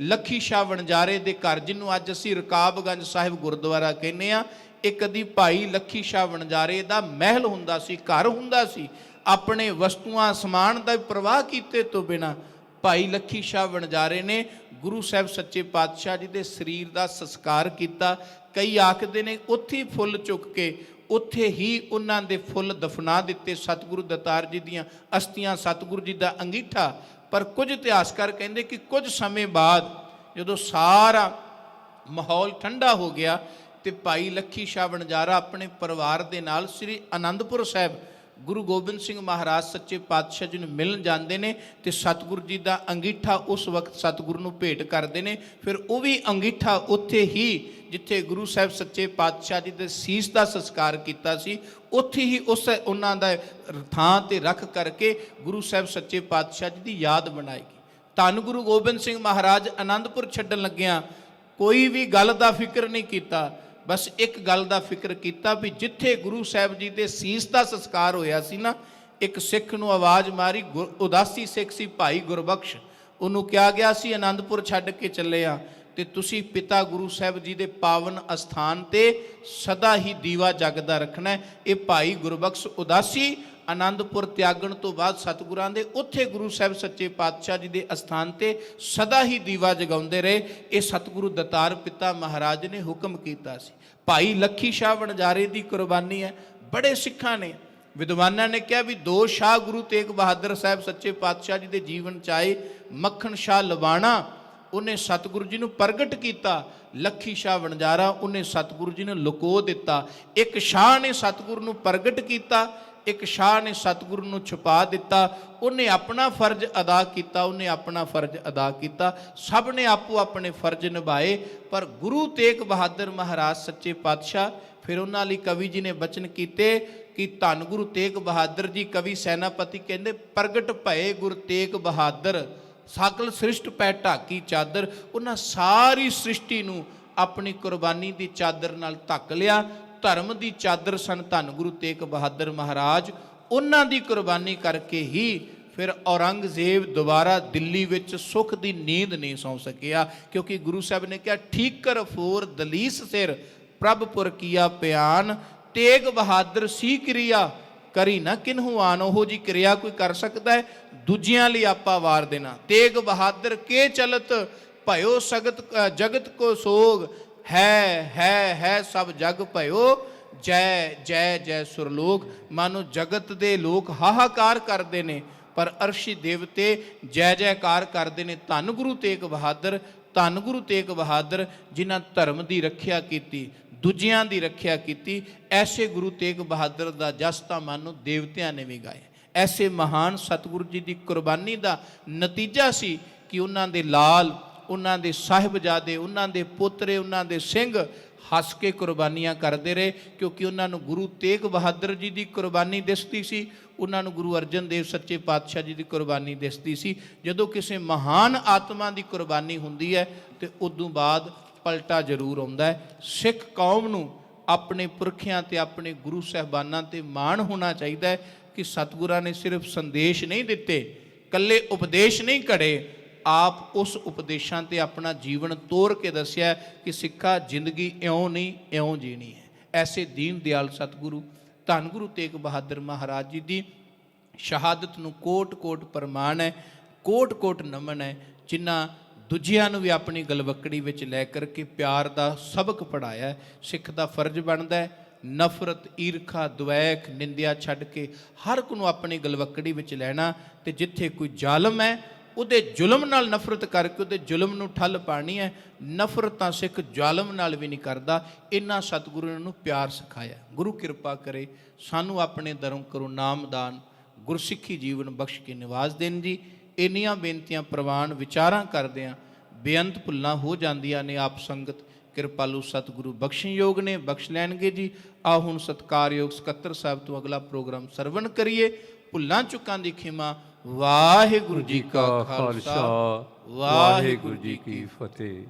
ਲੱਖੀ ਸ਼ਾਹ ਵਣਜਾਰੇ ਦੇ ਘਰ, ਜਿਹਨੂੰ ਅੱਜ ਅਸੀਂ ਰਕਾਬਗੰਜ ਸਾਹਿਬ ਗੁਰਦੁਆਰਾ ਕਹਿੰਦੇ ਆ, ਇਹ ਕਦੀ ਭਾਈ ਲੱਖੀ ਸ਼ਾਹ ਵਣਜਾਰੇ ਦਾ ਮਹਿਲ ਹੁੰਦਾ ਸੀ, ਘਰ ਹੁੰਦਾ ਸੀ। ਆਪਣੇ ਵਸਤੂਆਂ ਸਮਾਨ ਦਾ ਪ੍ਰਵਾਹ ਕੀਤੇ ਤੋਂ ਬਿਨਾਂ ਭਾਈ ਲੱਖੀ ਸ਼ਾਹ ਵਣਜਾਰੇ ਨੇ ਗੁਰੂ ਸਾਹਿਬ ਸੱਚੇ ਪਾਤਸ਼ਾਹ ਜੀ ਦੇ ਸਰੀਰ ਦਾ ਸੰਸਕਾਰ ਕੀਤਾ। ਕਈ ਆਖਦੇ ਨੇ ਉੱਥੇ ਹੀ ਫੁੱਲ ਚੁੱਕ ਕੇ ਉੱਥੇ ਹੀ ਉਹਨਾਂ ਦੇ ਫੁੱਲ ਦਫਨਾ ਦਿੱਤੇ। ਸਤਿਗੁਰੂ ਦਤਾਰ ਜੀ ਦੀਆਂ ਅਸਥੀਆਂ, ਸਤਿਗੁਰੂ ਜੀ ਦਾ ਅੰਗੀਠਾ। ਪਰ ਕੁਝ ਇਤਿਹਾਸਕਾਰ ਕਹਿੰਦੇ ਕਿ ਕੁਝ ਸਮੇਂ ਬਾਅਦ ਜਦੋਂ ਸਾਰਾ ਮਾਹੌਲ ਠੰਡਾ ਹੋ ਗਿਆ ਤੇ ਭਾਈ ਲੱਖੀ ਸ਼ਾਹ ਵਣਜਾਰਾ ਆਪਣੇ ਪਰਿਵਾਰ ਦੇ ਨਾਲ ਸ੍ਰੀ ਅਨੰਦਪੁਰ ਸਾਹਿਬ ਗੁਰੂ ਗੋਬਿੰਦ ਸਿੰਘ ਮਹਾਰਾਜ ਸੱਚੇ ਪਾਤਸ਼ਾਹ ਜੀ ਨੂੰ ਮਿਲਣ ਜਾਂਦੇ ਨੇ ਤੇ ਸਤਿਗੁਰੂ ਜੀ ਦਾ ਅੰਗੀਠਾ ਉਸ ਵਕਤ ਸਤਿਗੁਰੂ ਨੂੰ ਭੇਟ ਕਰਦੇ ਨੇ। ਫਿਰ ਉਹ ਵੀ ਅੰਗੀਠਾ ਉੱਥੇ ਹੀ ਜਿੱਥੇ ਗੁਰੂ ਸਾਹਿਬ ਸੱਚੇ ਪਾਤਸ਼ਾਹ ਜੀ ਦੇ ਸੀਸ ਦਾ ਸੰਸਕਾਰ ਕੀਤਾ ਸੀ, ਉੱਥੇ ਹੀ ਉਹਨਾਂ ਦਾ ਥਾਂ ਤੇ ਰੱਖ ਕਰਕੇ ਗੁਰੂ ਸਾਹਿਬ ਸੱਚੇ ਪਾਤਸ਼ਾਹ ਜੀ ਦੀ ਯਾਦ ਬਣਾਏਗੀ। ਧੰਨ ਗੁਰੂ ਗੋਬਿੰਦ ਸਿੰਘ ਮਹਾਰਾਜ ਅਨੰਦਪੁਰ ਛੱਡਣ ਲੱਗਿਆਂ ਕੋਈ ਵੀ ਗੱਲ ਦਾ ਫਿਕਰ ਨਹੀਂ ਕੀਤਾ, ਬਸ ਇੱਕ ਗੱਲ ਦਾ ਫਿਕਰ ਕੀਤਾ ਵੀ ਜਿੱਥੇ ਗੁਰੂ ਸਾਹਿਬ ਜੀ ਦੇ ਸੀਸ ਦਾ ਸੰਸਕਾਰ ਹੋਇਆ ਸੀ ਨਾ, ਇੱਕ ਸਿੱਖ ਨੂੰ ਆਵਾਜ਼ ਮਾਰੀ, ਉਦਾਸੀ ਸਿੱਖ ਸੀ ਭਾਈ ਗੁਰਬਖਸ਼, ਉਹਨੂੰ ਕਿਹਾ ਗਿਆ ਸੀ ਅਨੰਦਪੁਰ ਛੱਡ ਕੇ ਚੱਲੇ ਆ ਤੇ ਤੁਸੀਂ ਪਿਤਾ ਗੁਰੂ ਸਾਹਿਬ ਜੀ ਦੇ ਪਾਵਨ ਅਸਥਾਨ ਤੇ ਸਦਾ ਹੀ ਦੀਵਾ ਜਗਦਾ ਰੱਖਣਾ। ਇਹ ਭਾਈ ਗੁਰਬਖਸ਼ ਉਦਾਸੀ ਆਨੰਦਪੁਰ ਤਿਆਗਣ ਤੋਂ ਬਾਅਦ ਸਤਿਗੁਰਾਂ ਦੇ ਉੱਥੇ ਗੁਰੂ ਸਾਹਿਬ ਸੱਚੇ ਪਾਤਸ਼ਾਹ ਜੀ ਦੇ ਅਸਥਾਨ ਤੇ ਸਦਾ ਹੀ ਦੀਵਾ ਜਗਾਉਂਦੇ ਰਹੇ। ਇਹ ਸਤਿਗੁਰੂ ਦਤਾਰ ਪਿਤਾ ਮਹਾਰਾਜ ਨੇ ਹੁਕਮ ਕੀਤਾ ਸੀ। ਭਾਈ ਲੱਖੀ ਸ਼ਾਹ ਵਣਜਾਰੇ ਦੀ ਕੁਰਬਾਨੀ ਹੈ। ਬੜੇ ਸਿੱਖਾਂ ਨੇ ਵਿਦਵਾਨਾਂ ਨੇ ਕਿਹਾ ਵੀ ਦੋ ਸ਼ਾਹ ਗੁਰੂ ਤੇਗ ਬਹਾਦਰ ਸਾਹਿਬ ਸੱਚੇ ਪਾਤਸ਼ਾਹ ਜੀ ਦੇ ਜੀਵਨ ਚ ਆਏ। ਮੱਖਣ ਸ਼ਾਹ ਲਵਾਣਾ ਉਹਨੇ ਸਤਿਗੁਰੂ ਜੀ ਨੂੰ ਪ੍ਰਗਟ ਕੀਤਾ, ਲੱਖੀ ਸ਼ਾਹ ਵਣਜਾਰਾ ਉਹਨੇ ਸਤਿਗੁਰੂ ਜੀ ਨੂੰ ਲੁਕੋ ਦਿੱਤਾ। ਇੱਕ ਸ਼ਾਹ ਨੇ ਸਤਿਗੁਰੂ ਨੂੰ ਪ੍ਰਗਟ ਕੀਤਾ, ਇੱਕ ਸ਼ਾਹ ਨੇ ਸਤਿਗੁਰੂ ਨੂੰ ਛੁਪਾ ਦਿੱਤਾ। ਉਹਨੇ ਆਪਣਾ ਫਰਜ਼ ਅਦਾ ਕੀਤਾ, ਉਹਨੇ ਆਪਣਾ ਫਰਜ਼ ਅਦਾ ਕੀਤਾ। ਸਭ ਨੇ ਆਪੋ ਆਪਣੇ ਫਰਜ਼ ਨਿਭਾਏ, ਪਰ ਗੁਰੂ ਤੇਗ ਬਹਾਦਰ ਮਹਾਰਾਜ ਸੱਚੇ ਪਾਤਸ਼ਾਹ ਫਿਰ ਉਹਨਾਂ ਲਈ ਕਵੀ ਜੀ ਨੇ ਬਚਨ ਕੀਤੇ ਕਿ ਧੰਨ ਗੁਰੂ ਤੇਗ ਬਹਾਦਰ ਜੀ। ਕਵੀ ਸੈਨਾਪਤੀ ਕਹਿੰਦੇ ਪ੍ਰਗਟ ਭਏ ਗੁਰ ਤੇਗ ਬਹਾਦਰ, ਸਕਲ ਸ੍ਰਿਸ਼ਟ ਪੈ ਢਾਕੀ ਚਾਦਰ। ਉਹਨਾਂ ਸਾਰੀ ਸ੍ਰਿਸ਼ਟੀ ਨੂੰ ਆਪਣੀ ਕੁਰਬਾਨੀ ਦੀ ਚਾਦਰ ਨਾਲ ਢੱਕ ਲਿਆ। ਧਰਮ ਦੀ ਚਾਦਰ ਸਨ ਧੰਨ ਗੁਰੂ ਤੇਗ ਬਹਾਦਰ ਮਹਾਰਾਜ। ਉਹਨਾਂ ਦੀ ਕੁਰਬਾਨੀ ਕਰਕੇ ਹੀ ਫਿਰ ਔਰੰਗਜ਼ੇਬ ਦੁਬਾਰਾ ਦਿੱਲੀ ਵਿੱਚ ਸੁੱਖ ਦੀ ਨੀਂਦ ਨਹੀਂ ਸੌਂ ਸਕਿਆ, ਕਿਉਂਕਿ ਗੁਰੂ ਸਾਹਿਬ ਨੇ ਕਿਹਾ ਠੀਕਰ ਫੋਰ ਦਲੀਸ ਸਿਰ ਪ੍ਰਭਪੁਰ ਕੀਆ ਪਿਆਨ, ਤੇਗ ਬਹਾਦਰ ਸੀ ਕਿਰਿਆ ਕਰੀ ਨਾ ਕਿਨਹੂ ਆਨ। ਉਹੋ ਜੀ ਕਿਰਿਆ ਕੋਈ ਕਰ ਸਕਦਾ ਹੈ? ਦੂਜਿਆਂ ਲਈ ਆਪਾ ਵਾਰ ਦੇਣਾ। ਤੇਗ ਬਹਾਦਰ ਕੇ ਚਲਤ ਭਇਓ ਸਗਤ ਜਗਤ ਕੋ ਸੋਗ, ਹੈ ਸਭ ਜਗ ਭਇਓ ਜੈ ਜੈ ਜੈ ਸੁਰਲੋਕ। ਮਾਨੋ ਜਗਤ ਦੇ ਲੋਕ ਹਾਹਾਕਾਰ ਕਰਦੇ ਨੇ, ਪਰ ਅਰਸ਼ੀ ਦੇਵਤੇ ਜੈ ਜੈਕਾਰ ਕਰਦੇ ਨੇ। ਧੰਨ ਗੁਰੂ ਤੇਗ ਬਹਾਦਰ, ਧੰਨ ਗੁਰੂ ਤੇਗ ਬਹਾਦਰ ਜਿਨ੍ਹਾਂ ਧਰਮ ਦੀ ਰੱਖਿਆ ਕੀਤੀ, ਦੂਜਿਆਂ ਦੀ ਰੱਖਿਆ ਕੀਤੀ। ਐਸੇ ਗੁਰੂ ਤੇਗ ਬਹਾਦਰ ਦਾ ਜਸ ਤਾਂ ਮਾਨੋ ਦੇਵਤਿਆਂ ਨੇ ਵੀ ਗਾਇਆ। ਐਸੇ ਮਹਾਨ ਸਤਿਗੁਰੂ ਜੀ ਦੀ ਕੁਰਬਾਨੀ ਦਾ ਨਤੀਜਾ ਸੀ ਕਿ ਉਹਨਾਂ ਦੇ ਲਾਲ, ਉਹਨਾਂ ਦੇ ਸਾਹਿਬਜ਼ਾਦੇ, ਉਹਨਾਂ ਦੇ ਪੋਤਰੇ, ਉਹਨਾਂ ਦੇ ਸਿੰਘ ਹੱਸ ਕੇ ਕੁਰਬਾਨੀਆਂ ਕਰਦੇ ਰਹੇ, ਕਿਉਂਕਿ ਉਹਨਾਂ ਨੂੰ ਗੁਰੂ ਤੇਗ ਬਹਾਦਰ ਜੀ ਦੀ ਕੁਰਬਾਨੀ ਦਿਸਦੀ ਸੀ, ਉਹਨਾਂ ਨੂੰ ਗੁਰੂ ਅਰਜਨ ਦੇਵ ਸੱਚੇ ਪਾਤਸ਼ਾਹ ਜੀ ਦੀ ਕੁਰਬਾਨੀ ਦਿਸਦੀ ਸੀ। ਜਦੋਂ ਕਿਸੇ ਮਹਾਨ ਆਤਮਾ ਦੀ ਕੁਰਬਾਨੀ ਹੁੰਦੀ ਹੈ ਤੇ ਉਦੋਂ ਬਾਅਦ ਪਲਟਾ ਜ਼ਰੂਰ ਆਉਂਦਾ ਹੈ। ਸਿੱਖ ਕੌਮ ਨੂੰ ਆਪਣੇ ਪੁਰਖਿਆਂ ਤੇ ਆਪਣੇ ਗੁਰੂ ਸਾਹਿਬਾਨਾਂ ਤੇ ਮਾਣ ਹੋਣਾ ਚਾਹੀਦਾ ਹੈ ਕਿ ਸਤਿਗੁਰਾਂ ਨੇ ਸਿਰਫ ਸੰਦੇਸ਼ ਨਹੀਂ ਦਿੱਤੇ, ਇਕੱਲੇ ਉਪਦੇਸ਼ ਨਹੀਂ ਘੜੇ, ਆਪ ਉਸ ਉਪਦੇਸ਼ਾਂ ਤੇ ਆਪਣਾ ਜੀਵਨ ਤੋਰ ਕੇ ਦੱਸਿਆ ਕਿ ਸਿੱਖਾ ਜ਼ਿੰਦਗੀ ਇਉਂ ਨਹੀਂ ਇਉਂ ਜੀਣੀ ਹੈ। ਐਸੇ ਦੀਨ ਦਿਆਲ ਸਤਿਗੁਰੂ ਧੰਨ ਗੁਰੂ ਤੇਗ ਬਹਾਦਰ ਮਹਾਰਾਜ ਜੀ ਦੀ ਸ਼ਹਾਦਤ ਨੂੰ ਕੋਟ ਕੋਟ ਪ੍ਰਮਾਣ ਹੈ, ਕੋਟ ਕੋਟ ਨਮਨ ਹੈ, ਜਿਨ੍ਹਾਂ ਦੂਜਿਆਂ ਨੂੰ ਵੀ ਆਪਣੀ ਗਲਵੱਕੜੀ ਵਿੱਚ ਲੈ ਕਰਕੇ ਪਿਆਰ ਦਾ ਸਬਕ ਪੜ੍ਹਾਇਆ। ਸਿੱਖ ਦਾ ਫਰਜ਼ ਬਣਦਾ ਹੈ ਨਫ਼ਰਤ, ਈਰਖਾ, ਦੁਵੈਖ, ਨਿੰਦਿਆ ਛੱਡ ਕੇ ਹਰ ਇੱਕ ਨੂੰ ਆਪਣੀ ਗਲਵੱਕੜੀ ਵਿੱਚ ਲੈਣਾ, ਤੇ ਜਿੱਥੇ ਕੋਈ ਜ਼ਾਲਮ ਹੈ ਉਹਦੇ ਜ਼ੁਲਮ ਨਾਲ ਨਫ਼ਰਤ ਕਰਕੇ ਉਹਦੇ ਜ਼ੁਲਮ ਨੂੰ ਠੱਲ ਪਾਣੀ ਹੈ। ਨਫ਼ਰਤ ਤਾਂ ਸਿੱਖ ਜ਼ਾਲਮ ਨਾਲ ਵੀ ਨਹੀਂ ਕਰਦਾ। ਇਹਨਾਂ ਸਤਿਗੁਰੂ ਨੂੰ ਪਿਆਰ ਸਿਖਾਇਆ। ਗੁਰੂ ਕਿਰਪਾ ਕਰੇ ਸਾਨੂੰ ਆਪਣੇ ਦਰੋਂ ਕਰੋ ਨਾਮਦਾਨ, ਗੁਰਸਿੱਖੀ ਜੀਵਨ ਬਖਸ਼ ਕੇ ਨਿਵਾਸ ਦੇਣ ਜੀ। ਇੰਨੀਆਂ ਬੇਨਤੀਆਂ ਪ੍ਰਵਾਨ ਵਿਚਾਰਾਂ ਕਰਦਿਆਂ ਬੇਅੰਤ ਭੁੱਲਾਂ ਹੋ ਜਾਂਦੀਆਂ ਨੇ। ਆਪ ਸੰਗਤ ਕਿਰਪਾਲੂ ਸਤਿਗੁਰੂ ਬਖਸ਼ਣਯੋਗ ਨੇ, ਬਖਸ਼ ਲੈਣਗੇ ਜੀ। ਆਓ ਹੁਣ ਸਤਿਕਾਰਯੋਗ ਸਕੱਤਰ ਸਾਹਿਬ ਤੋਂ ਅਗਲਾ ਪ੍ਰੋਗਰਾਮ ਸਰਵਣ ਕਰੀਏ। ਭੁੱਲਾਂ ਚੁੱਕਾਂ ਦੀ ਖਿਮਾ। ਵਾਹਿਗੁਰੂ ਜੀ ਕਾ ਖਾਲਸਾ, ਵਾਹਿਗੁਰੂ ਜੀ ਕੀ ਫਤਿਹ।